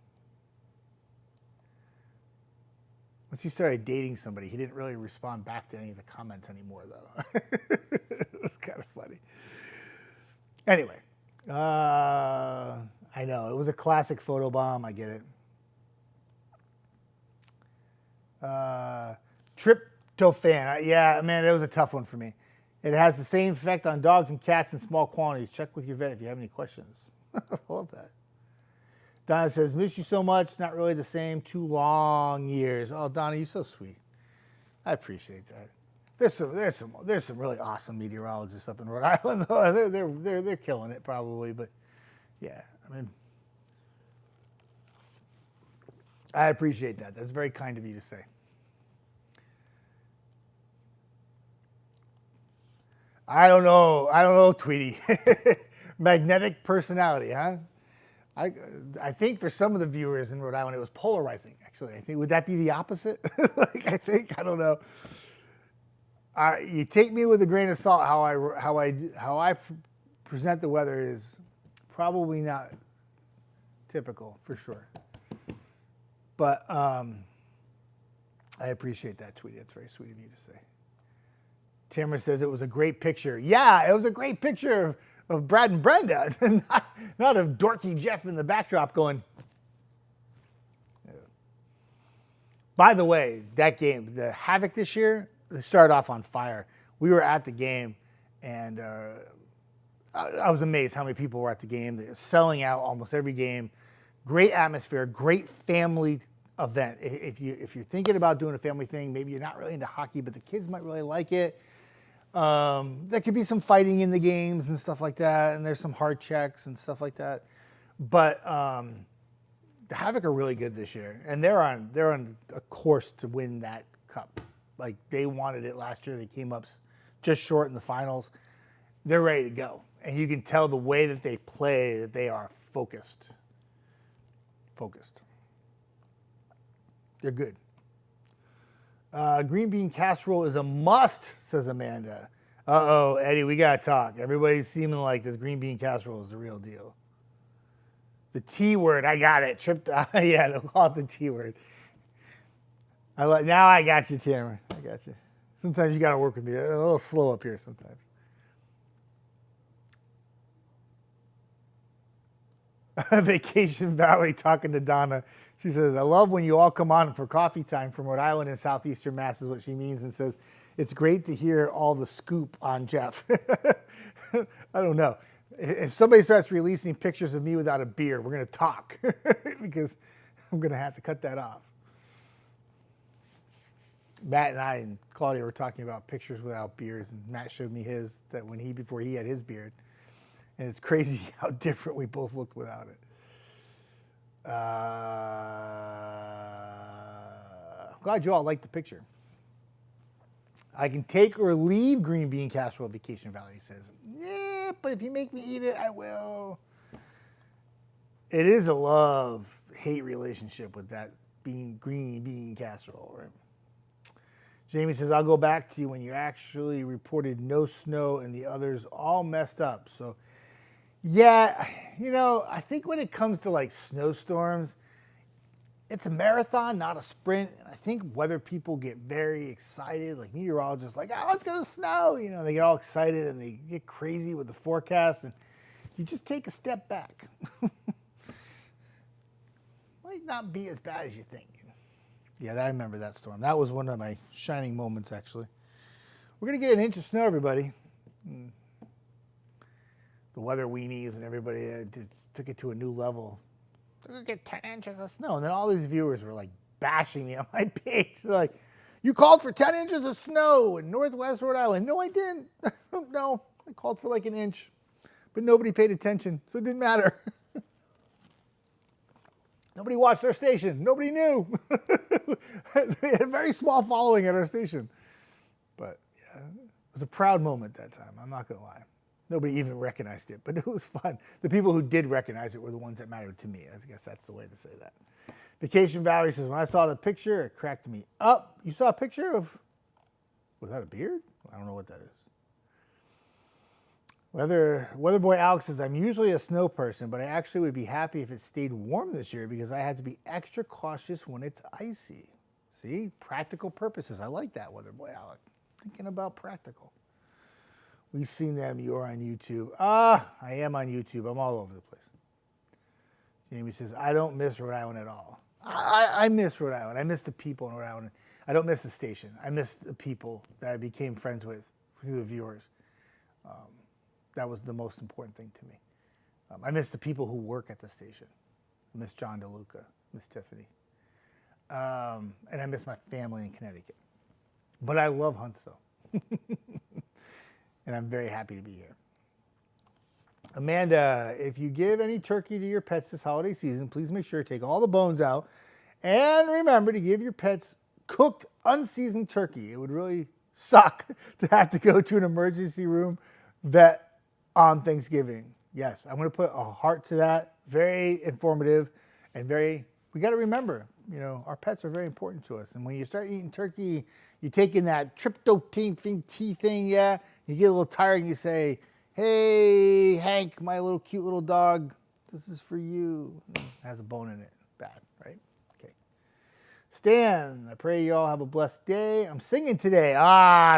[SPEAKER 1] Once he started dating somebody, he didn't really respond back to any of the comments anymore, though. It was kind of funny. Anyway, I know. It was a classic photo bomb. I get it. Tryptophan. Yeah, man, it was a tough one for me. It has the same effect on dogs and cats in small quantities. Check with your vet if you have any questions. I love that. Donna says, miss you so much. Not really the same. 2 long years. Oh, Donna, you're so sweet. I appreciate that. There's some really awesome meteorologists up in Rhode Island, though. They're killing it probably, but yeah, I mean, I appreciate that. That's very kind of you to say. I don't know, Tweety. Magnetic personality, huh? I think for some of the viewers in Rhode Island, it was polarizing, actually. I think, would that be the opposite? I don't know. You take me with a grain of salt. How I present the weather is probably not typical, for sure. But I appreciate that, Tweety. That's very sweet of you to say. Tamara says it was a great picture. Yeah, it was a great picture of Brad and Brenda, not of dorky Jeff in the backdrop going. Yeah. By the way, that game, the Havoc this year, they started off on fire. We were at the game, and I was amazed how many people were at the game. They're selling out almost every game. Great atmosphere, great family event. If you're thinking about doing a family thing, maybe you're not really into hockey, but the kids might really like it. There could be some fighting in the games and stuff like that, and there's some hard checks and stuff like that. But the Havoc are really good this year, and they're on a course to win that cup. Like, they wanted it last year. They came up just short in the finals. They're ready to go, and you can tell the way that they play that they are focused. They're good. Green bean casserole is a must, says Amanda. Uh-oh, Eddie, we got to talk. Everybody's seeming like this green bean casserole is the real deal. The T word, I got it. Yeah, they'll call it the T word. Now I got you, Tamara. I got you. Sometimes you got to work with me. A little slow up here sometimes. Vacation Valley talking to Donna. She says, I love when you all come on for coffee time from Rhode Island and Southeastern Mass is what she means, and says, it's great to hear all the scoop on Jeff. I don't know. If somebody starts releasing pictures of me without a beard, we're going to talk because I'm going to have to cut that off. Matt and I and Claudia were talking about pictures without beards, and Matt showed me his before he had his beard. And it's crazy how different we both looked without it. I'm glad you all liked the picture. I can take or leave green bean casserole at Vacation Valley, he says. Yeah, but if you make me eat it, I will. It is a love-hate relationship with that green bean casserole, right? Jamie says, I'll go back to you when you actually reported no snow and the others all messed up. So, Yeah, I think when it comes to like snowstorms, it's a marathon, not a sprint. I think weather people get very excited, like meteorologists, like, oh, it's going to snow. They get all excited and they get crazy with the forecast. And you just take a step back. Might not be as bad as you think. Yeah, I remember that storm. That was one of my shining moments, actually. We're going to get an inch of snow, everybody. The weather weenies and everybody just took it to a new level. We're going to get 10 inches of snow. And then all these viewers were like bashing me on my page. They're like, you called for 10 inches of snow in Northwest Rhode Island. No, I didn't. No, I called for like an inch. But nobody paid attention, so it didn't matter. Nobody watched our station. Nobody knew. We had a very small following at our station. But yeah, it was a proud moment that time. I'm not going to lie. Nobody even recognized it, but it was fun. The people who did recognize it were the ones that mattered to me. I guess that's the way to say that. Vacation Valley says, when I saw the picture, it cracked me up. You saw a picture of, was that a beard? I don't know what that is. Weather Boy Alex says, I'm usually a snow person, but I actually would be happy if it stayed warm this year because I had to be extra cautious when it's icy. See, practical purposes. I like that, Weather Boy Alex. Thinking about practical. We've seen them. You're on YouTube. I am on YouTube. I'm all over the place. Jamie says, I don't miss Rhode Island at all. I miss Rhode Island. I miss the people in Rhode Island. I don't miss the station. I miss the people that I became friends with through the viewers. That was the most important thing to me. I miss the people who work at the station. I miss John DeLuca, miss Tiffany. And I miss my family in Connecticut. But I love Huntsville. And I'm very happy to be here. Amanda, if you give any turkey to your pets this holiday season, please make sure to take all the bones out. And remember to give your pets cooked, unseasoned turkey. It would really suck to have to go to an emergency room vet on Thanksgiving. Yes, I'm going to put a heart to that. Very informative and we got to remember, our pets are very important to us. And when you start eating turkey, you're taking that tryptophan thing, yeah. You get a little tired and you say, hey, Hank, my little cute little dog, this is for you. It has a bone in it. Bad, right? Okay. Stan, I pray you all have a blessed day. I'm singing today.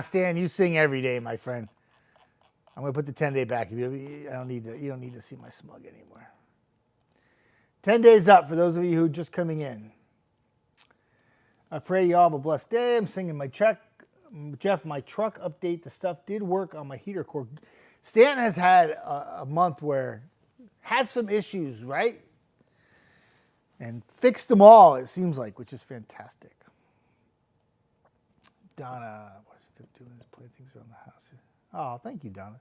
[SPEAKER 1] Stan, you sing every day, my friend. I'm going to put the 10-day back. You don't need to see my smug anymore. 10 days up for those of you who are just coming in. I pray you all have a blessed day. I'm singing my check. Jeff, my truck update, the stuff did work on my heater core. Stan has had a month where had some issues, right? And fixed them all, it seems like, which is fantastic. Donna, what's she doing? Play things around the house. Oh, thank you, Donna.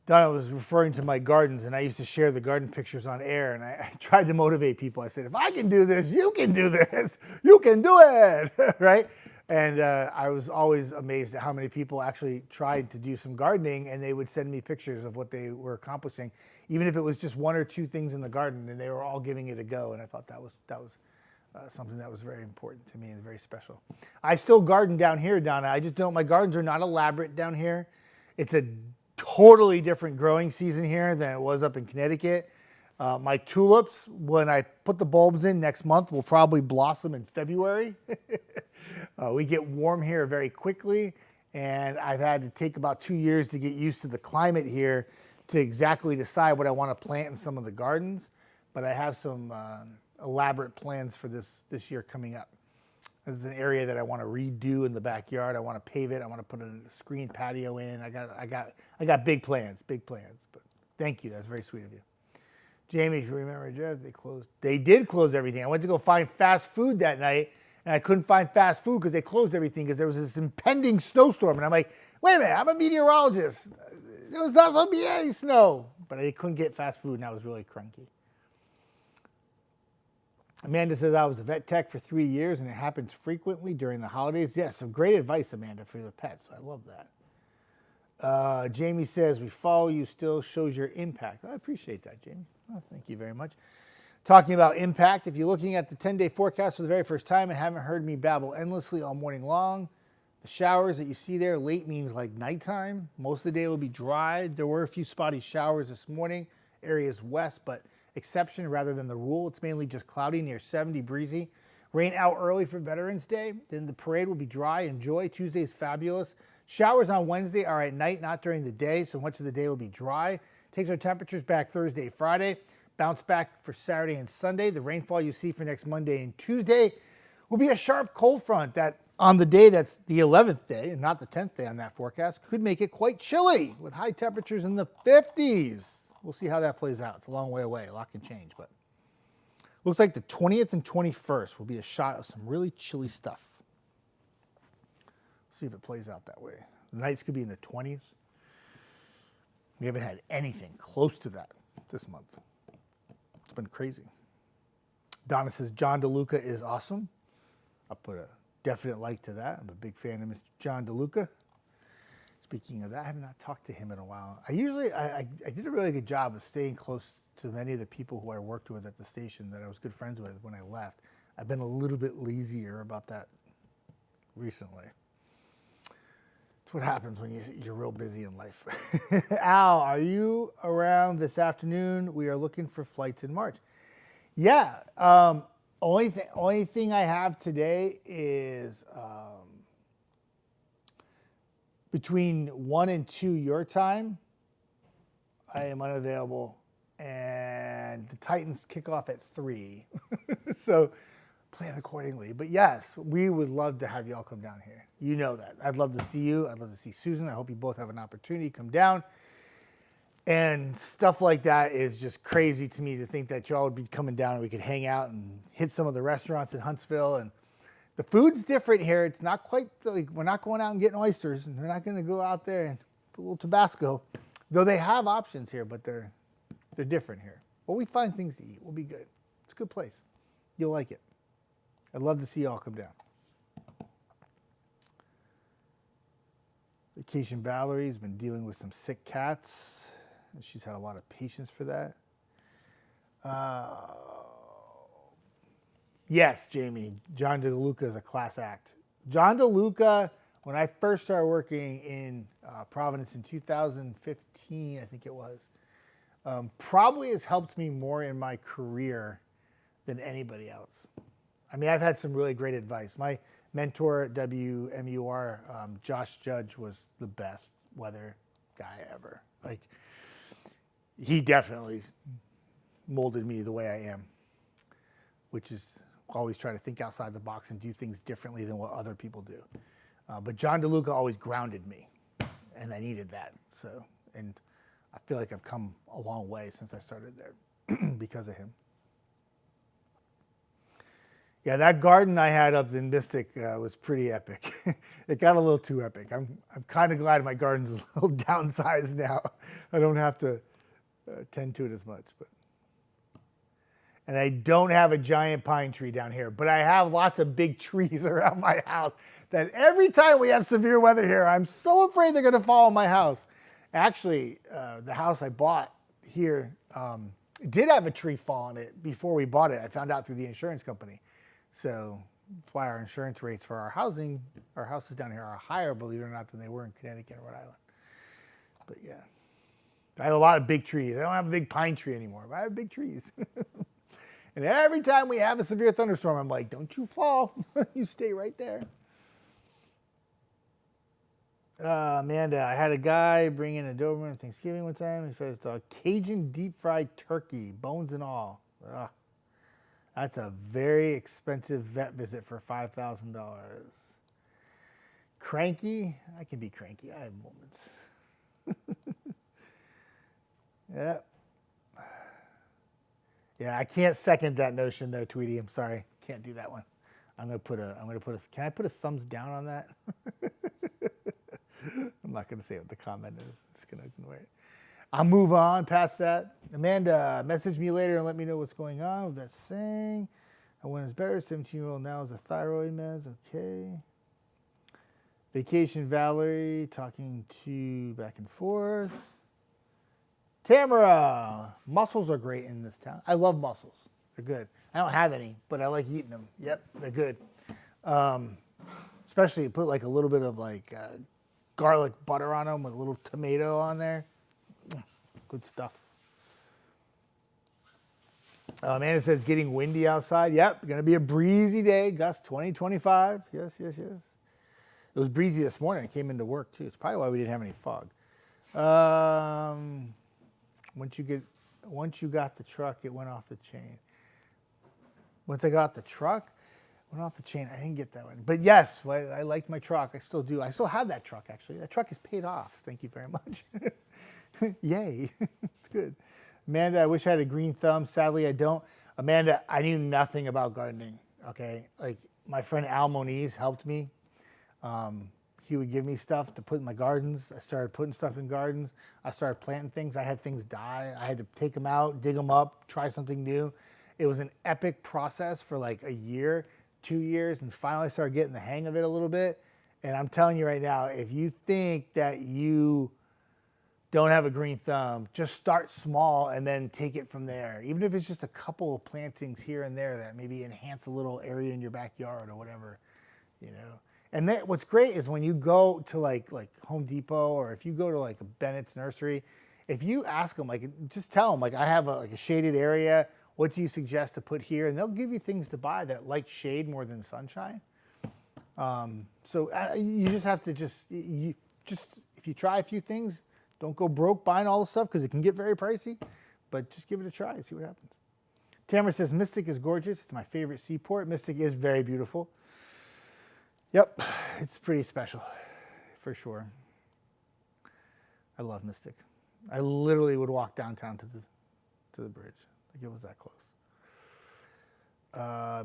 [SPEAKER 1] Donna was referring to my gardens, and I used to share the garden pictures on air, and I tried to motivate people. I said, if I can do this, you can do this. You can do it, right? And I was always amazed at how many people actually tried to do some gardening, and they would send me pictures of what they were accomplishing, even if it was just one or two things in the garden, and they were all giving it a go. And I thought that was something that was very important to me and very special. I still garden down here, Donna. I just don't. My gardens are not elaborate down here. It's a totally different growing season here than it was up in Connecticut. My tulips, when I put the bulbs in next month, will probably blossom in February. We get warm here very quickly, and I've had to take about 2 years to get used to the climate here to exactly decide what I want to plant in some of the gardens. But I have some elaborate plans for this year coming up. This is an area that I want to redo in the backyard. I want to pave it. I want to put a screen patio in. I got big plans. But thank you. That's very sweet of you. Jamie, if you remember, Jeff, they did close everything. I went to go find fast food that night, and I couldn't find fast food because they closed everything because there was this impending snowstorm. And I'm like, wait a minute, I'm a meteorologist. There was not supposed to be any snow. But I couldn't get fast food, and I was really cranky. Amanda says, I was a vet tech for 3 years, and it happens frequently during the holidays. Yes, some great advice, Amanda, for the pets. I love that. Jamie says, we follow you still, shows your impact. I appreciate that, Jamie. Oh, thank you very much. Talking about impact, if you're looking at the 10-day forecast for the very first time and haven't heard me babble endlessly all morning long, The showers that you see there, late means like nighttime. Most of the day will be dry. There were a few spotty showers this morning, areas west, but exception rather than the rule. It's mainly just cloudy, near 70, breezy. Rain out early for Veterans Day. Then the parade will be dry. Enjoy. Tuesday is fabulous. Showers on Wednesday are at night, not during the day, so much of the day will be dry. Takes our temperatures back Thursday, Friday. Bounce back for Saturday and Sunday. The rainfall you see for next Monday and Tuesday will be a sharp cold front that on the day that's the 11th day and not the 10th day on that forecast could make it quite chilly with high temperatures in the 50s. We'll see how that plays out. It's a long way away. A lot can change, but looks like the 20th and 21st will be a shot of some really chilly stuff. See if it plays out that way. The nights could be in the 20s. We haven't had anything close to that this month. It's been crazy. Donna says, John DeLuca is awesome. I'll put a definite like to that. I'm a big fan of Mr. John DeLuca. Speaking of that, I have not talked to him in a while. I did a really good job of staying close to many of the people who I worked with at the station that I was good friends with when I left. I've been a little bit lazier about that recently. It's what happens when you're real busy in life. Al, are you around this afternoon? We are looking for flights in March. Yeah. Only thing I have today is between 1 and 2 your time, I am unavailable, and the Titans kick off at 3. So plan accordingly. But yes, we would love to have y'all come down here. You know that. I'd love to see you. I'd love to see Susan. I hope you both have an opportunity to come down. And stuff like that is just crazy to me to think that y'all would be coming down and we could hang out and hit some of the restaurants in Huntsville. And the food's different here. It's not quite like we're not going out and getting oysters, and we're not going to go out there and put a little Tabasco, though they have options here, but they're different here. But we find things to eat. We'll be good. It's a good place. You'll like it. I'd love to see y'all come down. Vacation Valerie's been dealing with some sick cats. She's had a lot of patience for that. Yes, Jamie, John DeLuca is a class act. John DeLuca, when I first started working in Providence in 2015, I think it was, probably has helped me more in my career than anybody else. I mean, I've had some really great advice. My mentor at WMUR, Josh Judge, was the best weather guy ever. Like, he definitely molded me the way I am, which is always try to think outside the box and do things differently than what other people do. But John DeLuca always grounded me, and I needed that. So, and I feel like I've come a long way since I started there because of him. Yeah, that garden I had up in Mystic was pretty epic. It got a little too epic. I'm kind of glad my garden's a little downsized now. I don't have to tend to it as much. And I don't have a giant pine tree down here, but I have lots of big trees around my house that every time we have severe weather here, I'm so afraid they're going to fall on my house. Actually, the house I bought here did have a tree fall on it before we bought it. I found out through the insurance company. So that's why our insurance rates for our houses down here are higher, believe it or not, than they were in Connecticut and Rhode Island. But yeah, I have a lot of big trees. I don't have a big pine tree anymore, but I have big trees. And every time we have a severe thunderstorm, I'm like, don't you fall. You stay right there. Amanda, I had a guy bring in a Doberman Thanksgiving one time. He fed his dog Cajun deep fried turkey, bones and all. Ugh. That's a very expensive vet visit for $5,000. Cranky? I can be cranky. I have moments. Yeah. Yeah, I can't second that notion though, Tweety. I'm sorry. Can't do that one. Can I put a thumbs down on that? I'm not going to say what the comment is. I'm just going to ignore it. I'll move on past that. Amanda, message me later and let me know what's going on with that saying. I went is better. 17-year-old now is a thyroid meds. Okay. Vacation Valerie, talking to back and forth. Tamara, mussels are great in this town. I love mussels. They're good. I don't have any, but I like eating them. Yep, they're good. So Especially put like a little bit of like garlic butter on them with a little tomato on there. Good stuff. Amanda says it's getting windy outside. Yep, going to be a breezy day. Gust 20, 25. Yes, yes, yes. It was breezy this morning. I came into work too. It's probably why we didn't have any fog. Once you got the truck, it went off the chain. Once I got the truck, it went off the chain. I didn't get that one. But yes, I liked my truck. I still do. I still have that truck, actually. That truck is paid off. Thank you very much. Yay. It's good. Amanda, I wish I had a green thumb. Sadly, I don't. Amanda, I knew nothing about gardening, okay? Like, my friend Al Moniz helped me. He would give me stuff to put in my gardens. I started putting stuff in gardens. I started planting things. I had things die. I had to take them out, dig them up, try something new. It was an epic process for like a year, 2 years, and finally I started getting the hang of it a little bit. And I'm telling you right now, if you think that you don't have a green thumb, just start small and then take it from there. Even if it's just a couple of plantings here and there that maybe enhance a little area in your backyard or whatever, you know. And then what's great is when you go to like Home Depot, or if you go to like a Bennett's nursery, if you ask them, like, just tell them, like, I have a shaded area. What do you suggest to put here? And they'll give you things to buy that like shade more than sunshine. So you just have to if you try a few things, don't go broke buying all the stuff because it can get very pricey, but just give it a try and see what happens. Tamara says, Mystic is gorgeous. It's my favorite seaport. Mystic is very beautiful. Yep, it's pretty special, for sure. I love Mystic. I literally would walk downtown to the bridge. Like, it was that close.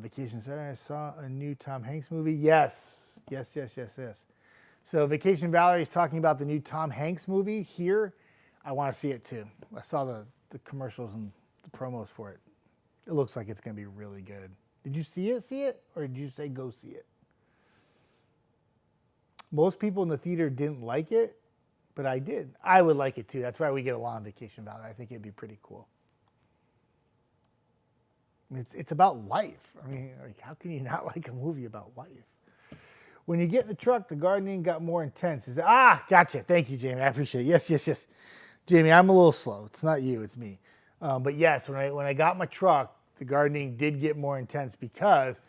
[SPEAKER 1] Vacation Saturday, I saw a new Tom Hanks movie. Yes. So Vacation Valerie is talking about the new Tom Hanks movie here. I want to see it too. I saw the commercials and the promos for it. It looks like it's going to be really good. Did you see it? Or did you say go see it? Most people in the theater didn't like it, but I did. I would like it too. That's why we get along on Vacation Valerie. I think it'd be pretty cool. It's about life. I mean, like, how can you not like a movie about life? When you get in the truck, the gardening got more intense. Gotcha. Thank you, Jamie. I appreciate it. Yes. Jamie, I'm a little slow. It's not you, it's me. But yes, when I got my truck, the gardening did get more intense because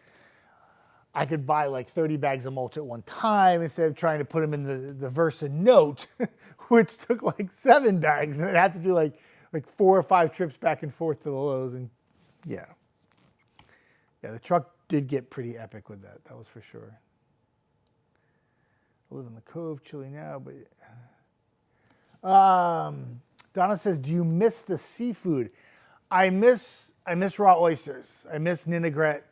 [SPEAKER 1] I could buy like 30 bags of mulch at one time instead of trying to put them in the Versa Note, which took like 7 bags, and I had to do like 4 or 5 trips back and forth to the Lowe's. And yeah, the truck did get pretty epic with that. That was for sure. I live in the Cove, chilly now, but Donna says, do you miss the seafood? I miss raw oysters. I miss vinaigrettes.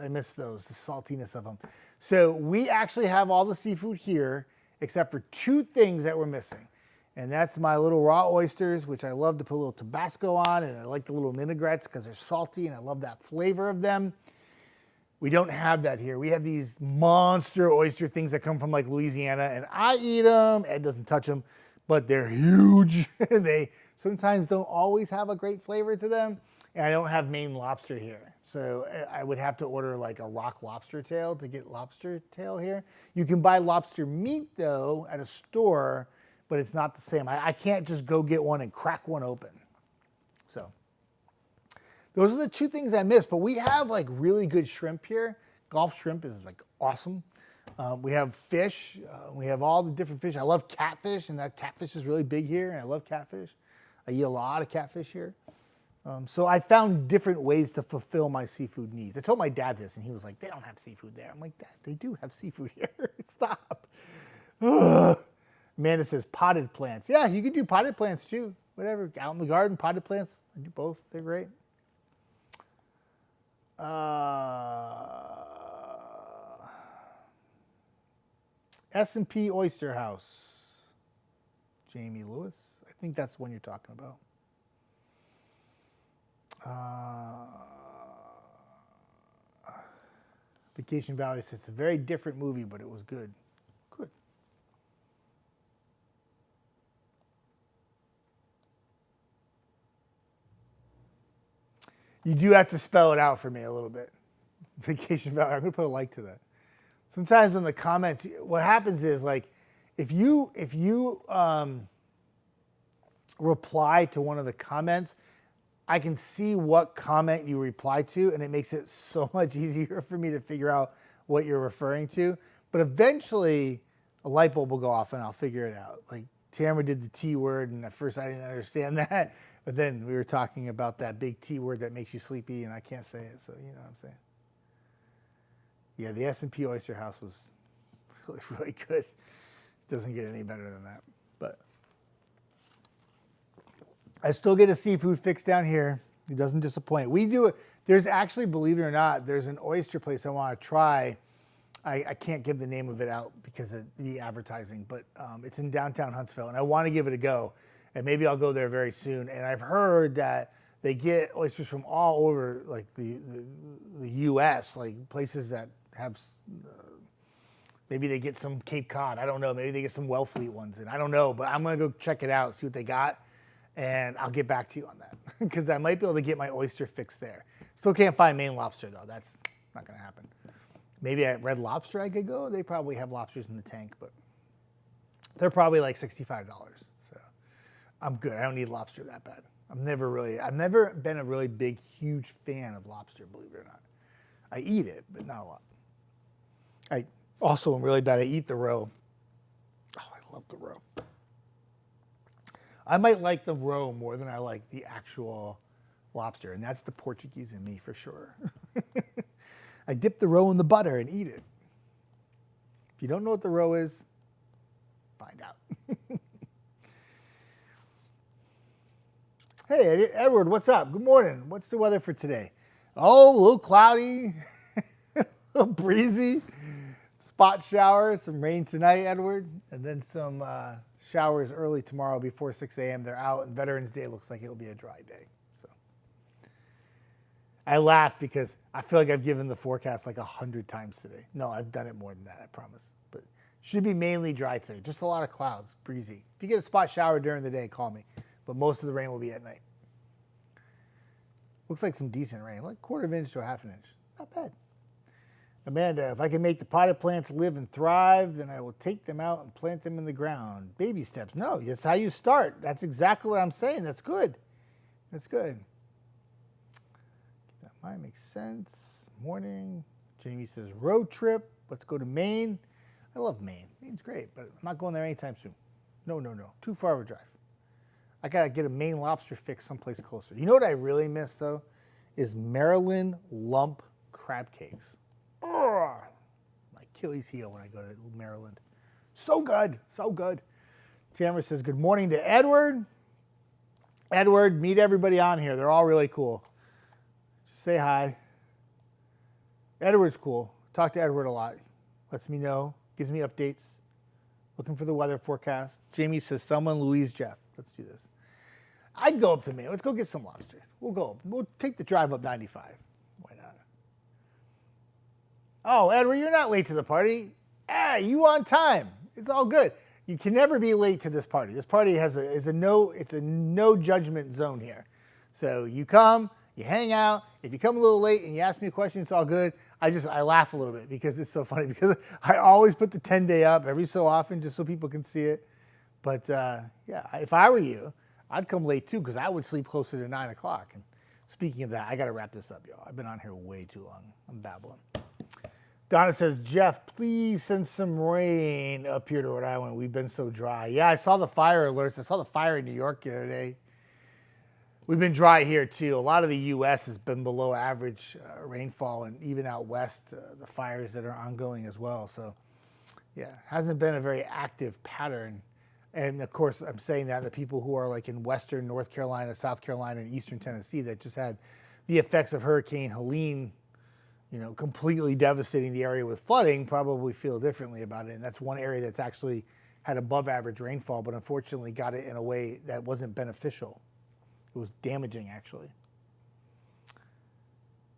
[SPEAKER 1] I miss those, the saltiness of them. So we actually have all the seafood here except for 2 things that we're missing. And that's my little raw oysters, which I love to put a little Tabasco on, and I like the little vinaigrettes because they're salty and I love that flavor of them. We don't have that here. We have these monster oyster things that come from like Louisiana, and I eat them. Ed doesn't touch them, but they're huge. They sometimes don't always have a great flavor to them. And I don't have Maine lobster here. So I would have to order like a rock lobster tail to get lobster tail here. You can buy lobster meat though at a store, but it's not the same. I can't just go get one and crack one open. So those are the 2 things I miss, but we have like really good shrimp here. Gulf shrimp is like awesome. We have fish. We have all the different fish. I love catfish, and that catfish is really big here, and I love catfish. I eat a lot of catfish here. So I found different ways to fulfill my seafood needs. I told my dad this, and he was like, they don't have seafood there. I'm like, Dad, they do have seafood here. Stop. Ugh. Amanda says potted plants. Yeah, you can do potted plants too. Whatever, out in the garden, potted plants. I do both. They're great. S&P Oyster House. Jamie Lewis. I think that's the one you're talking about. Vacation Valley says it's a very different movie, but it was good. Good. You do have to spell it out for me a little bit. Vacation Valley. I'm going to put a like to that. Sometimes in the comments, what happens is like, if you reply to one of the comments, I can see what comment you reply to, and it makes it so much easier for me to figure out what you're referring to. But eventually, a light bulb will go off, and I'll figure it out. Like Tamara did the T word, and at first I didn't understand that, but then we were talking about that big T word that makes you sleepy, and I can't say it, so you know what I'm saying. Yeah, the S&P Oyster House was really, really good. It doesn't get any better than that, but I still get a seafood fix down here. It doesn't disappoint. We do it. There's actually, believe it or not, there's an oyster place I want to try. I can't give the name of it out because of the advertising, but it's in downtown Huntsville, and I want to give it a go, and maybe I'll go there very soon. And I've heard that they get oysters from all over, like the U.S., like places that have, maybe they get some Cape Cod. I don't know. Maybe they get some Wellfleet ones, and I don't know, but I'm going to go check it out, see what they got, and I'll get back to you on that because I might be able to get my oyster fix there. Still can't find Maine lobster, though. That's not going to happen. Maybe at Red Lobster I could go. They probably have lobsters in the tank, but they're probably like $65. So I'm good. I don't need lobster that bad. I've never been a really big, huge fan of lobster, believe it or not. I eat it, but not a lot. I also am really bad. I eat the roe. Oh, I love the roe. I might like the roe more than I like the actual lobster, and that's the Portuguese in me for sure. I dip the roe in the butter and eat it. If you don't know what the roe is, find out. Hey, Edward, what's up? Good morning. What's the weather for today? Oh, a little cloudy, a little breezy, spot shower, some rain tonight, Edward, and then some showers early tomorrow before 6 a.m. They're out, and Veterans Day looks like it'll be a dry day. So I laugh because I feel like I've given the forecast like 100 times today. No, I've done it more than that, I promise. But should be mainly dry today. Just a lot of clouds, breezy. If you get a spot shower during the day, call me. But most of the rain will be at night. Looks like some decent rain, like 1/4 inch to a 1/2 inch. Not bad. Amanda, if I can make the potted plants live and thrive, then I will take them out and plant them in the ground. Baby steps. No, that's how you start. That's exactly what I'm saying. That's good. That's good. That might make sense. Morning. Jamie says, road trip. Let's go to Maine. I love Maine. Maine's great, but I'm not going there anytime soon. No. Too far of a drive. I got to get a Maine lobster fix someplace closer. You know what I really miss, though, is Maryland lump crab cakes. Oh, my Achilles heel when I go to Maryland. So good, so good. Tamara says, good morning to Edward. Edward, meet everybody on here. They're all really cool. Say hi. Edward's cool. Talk to Edward a lot. Lets me know, gives me updates. Looking for the weather forecast. Jamie says, Thelma and Louise, Jeff. Let's do this. I'd go up to Maine. Let's go get some lobster. We'll take the drive up 95. Why not? Oh, Edward, you're not late to the party. Hey, you on time. It's all good. You can never be late to this party. This party is a no judgment zone here. So you come, you hang out. If you come a little late and you ask me a question, it's all good. I laugh a little bit because it's so funny because I always put the 10-day up every so often just so people can see it. But yeah, if I were you, I'd come late too because I would sleep closer to 9 o'clock. And speaking of that, I got to wrap this up, y'all. I've been on here way too long. I'm babbling. Donna says, Jeff, please send some rain up here to Rhode Island. We've been so dry. Yeah, I saw the fire alerts. I saw the fire in New York the other day. We've been dry here too. A lot of the U.S. has been below average rainfall, and even out west, the fires that are ongoing as well. So, yeah, hasn't been a very active pattern. And of course, I'm saying that the people who are like in western North Carolina, South Carolina, and eastern Tennessee that just had the effects of Hurricane Helene, completely devastating the area with flooding, probably feel differently about it. And that's one area that's actually had above average rainfall, but unfortunately got it in a way that wasn't beneficial. It was damaging, actually.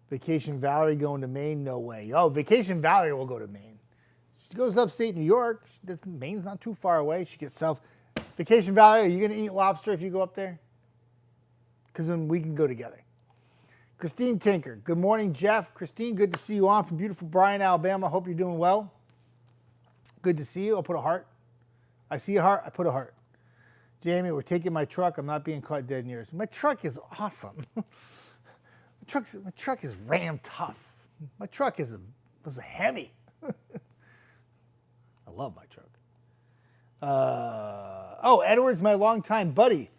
[SPEAKER 1] Vacation Valerie going to Maine? No way. Oh, Vacation Valerie will go to Maine. She goes upstate New York. Maine's not too far away. She gets Vacation Valerie, are you going to eat lobster if you go up there? Because then we can go together. Christine Tinker. Good morning, Jeff. Christine, good to see you on from beautiful Bryan, Alabama. Hope you're doing well. Good to see you. I'll put a heart. I see a heart. I put a heart. Jamie, we're taking my truck. I'm not being caught dead in yours. My truck is awesome. my truck is Ram tough. My truck was a Hemi. I love my truck. Edward's my longtime buddy.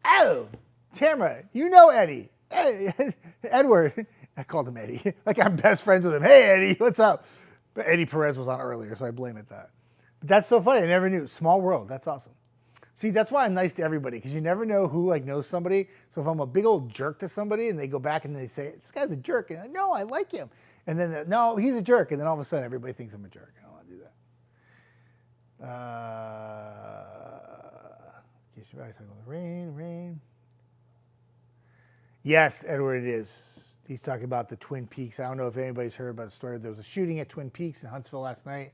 [SPEAKER 1] Oh, Tamara, you know Eddie. Hey, Edward. I called him Eddie. Like I'm best friends with him. Hey, Eddie, what's up? But Eddie Perez was on earlier, so I blame it that. But that's so funny. I never knew. Small world. That's awesome. See, that's why I'm nice to everybody, because you never know who like knows somebody. So if I'm a big old jerk to somebody and they go back and they say, this guy's a jerk, and no, I like him. And then, no, he's a jerk. And then all of a sudden everybody thinks I'm a jerk. I don't want to do that. Talking about the rain. Yes, Edward, it is. He's talking about the Twin Peaks. I don't know if anybody's heard about the story. There was a shooting at Twin Peaks in Huntsville last night.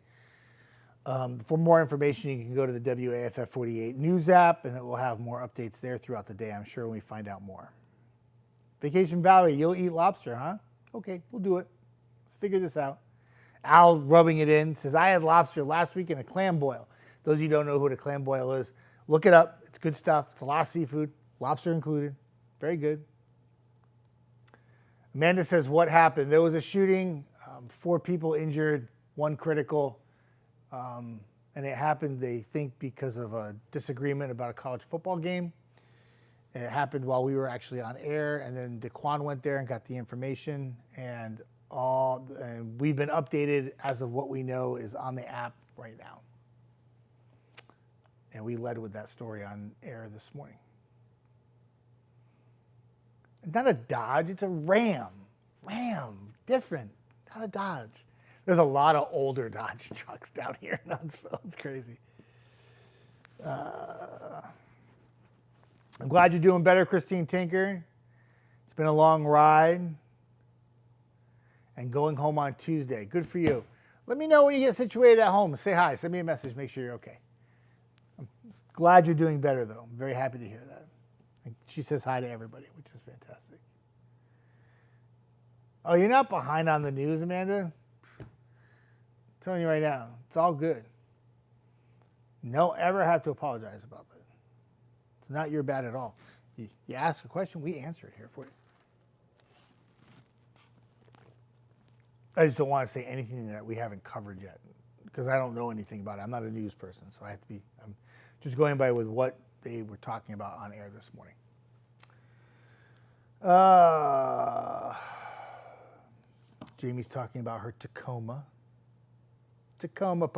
[SPEAKER 1] For more information, you can go to the WAFF 48 news app, and it will have more updates there throughout the day, I'm sure, when we find out more. Vacation Valley, you'll eat lobster, huh? Okay, we'll do it. Let's figure this out. Al rubbing it in says, I had lobster last week in a clam boil. Those of you who don't know who a clam boil is, look it up. It's good stuff. It's a lot of seafood, lobster included. Very good. Amanda says, what happened? There was a shooting, 4 people injured, 1 critical. And it happened, they think, because of a disagreement about a college football game. And it happened while we were actually on air, and then DeQuan went there and got the information, and we've been updated as of what we know is on the app right now. And we led with that story on air this morning. It's not a Dodge, it's a Ram. Ram, different, not a Dodge. There's a lot of older Dodge trucks down here in Huntsville. It's crazy. I'm glad you're doing better, Christine Tinker. It's been a long ride. And going home on Tuesday. Good for you. Let me know when you get situated at home. Say hi. Send me a message. Make sure you're okay. I'm glad you're doing better, though. I'm very happy to hear that. And she says hi to everybody, which is fantastic. Oh, you're not behind on the news, Amanda? I'm telling you right now, it's all good. Don't ever have to apologize about that. It's not your bad at all. You ask a question, we answer it here for you. I just don't want to say anything that we haven't covered yet, because I don't know anything about it. I'm not a news person, so I'm just going by with what they were talking about on air this morning. Jamie's talking about her Tacoma. Tacoma.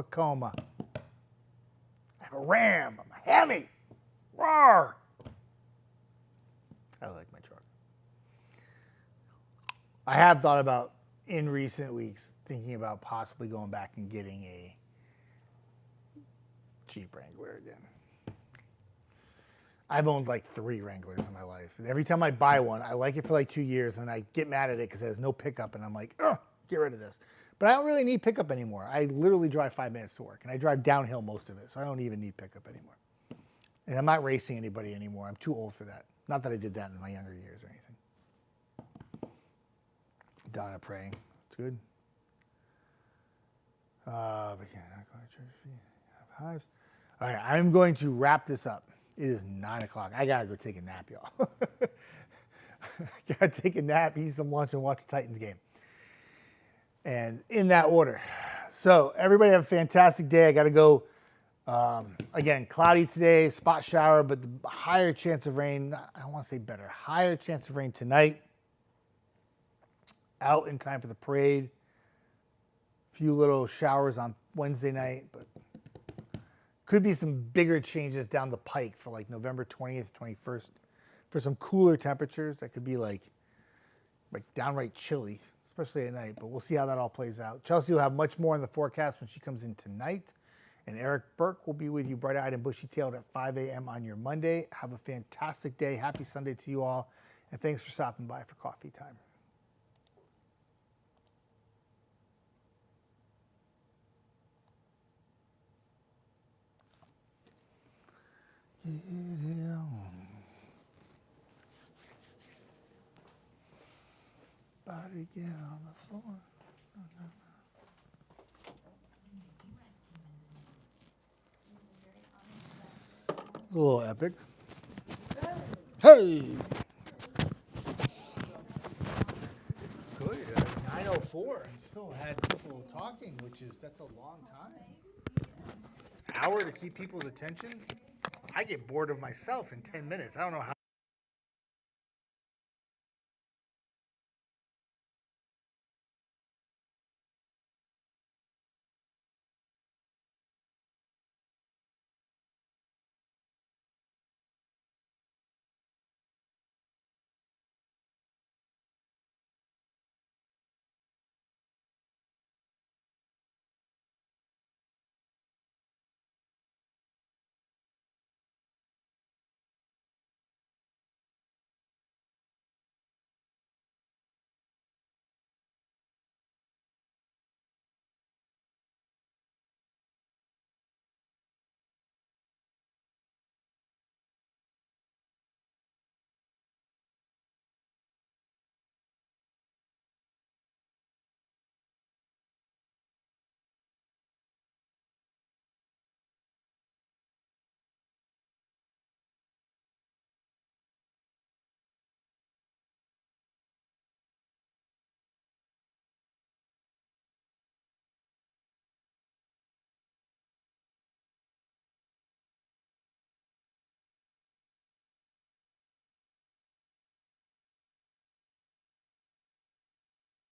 [SPEAKER 1] I have a Ram. I'm a Hemi. Roar. I like my truck. I have thought about, in recent weeks, thinking about possibly going back and getting a Jeep Wrangler again. I've owned like 3 Wranglers in my life. And every time I buy one, I like it for like 2 years, and I get mad at it because it has no pickup, and I'm like, oh, get rid of this. But I don't really need pickup anymore. I literally drive 5 minutes to work, and I drive downhill most of it, so I don't even need pickup anymore. And I'm not racing anybody anymore. I'm too old for that. Not that I did that in my younger years or anything. Donna praying. It's good. But yeah, not going to church. Hives. All right, I'm going to wrap this up. It is 9 o'clock. I gotta go take a nap, y'all. I gotta take a nap, eat some lunch, and watch the Titans game. And in that order. So everybody have a fantastic day. I gotta go. Again, cloudy today, spot shower, but the higher chance of rain. I don't want to say better. Higher chance of rain tonight. Out in time for the parade. Few little showers on Wednesday night, but could be some bigger changes down the pike for like November 20th, 21st. For some cooler temperatures, that could be like downright chilly, especially at night. But we'll see how that all plays out. Chelsea will have much more in the forecast when she comes in tonight. And Eric Burke will be with you bright-eyed and bushy-tailed at 5 a.m. on your Monday. Have a fantastic day. Happy Sunday to you all. And thanks for stopping by for coffee time. Get it on. Body get on the floor. It's a little epic. Hey! Good. 9:04 and still had people talking, that's a long time. Hour to keep people's attention. I get bored of myself in 10 minutes. I don't know how.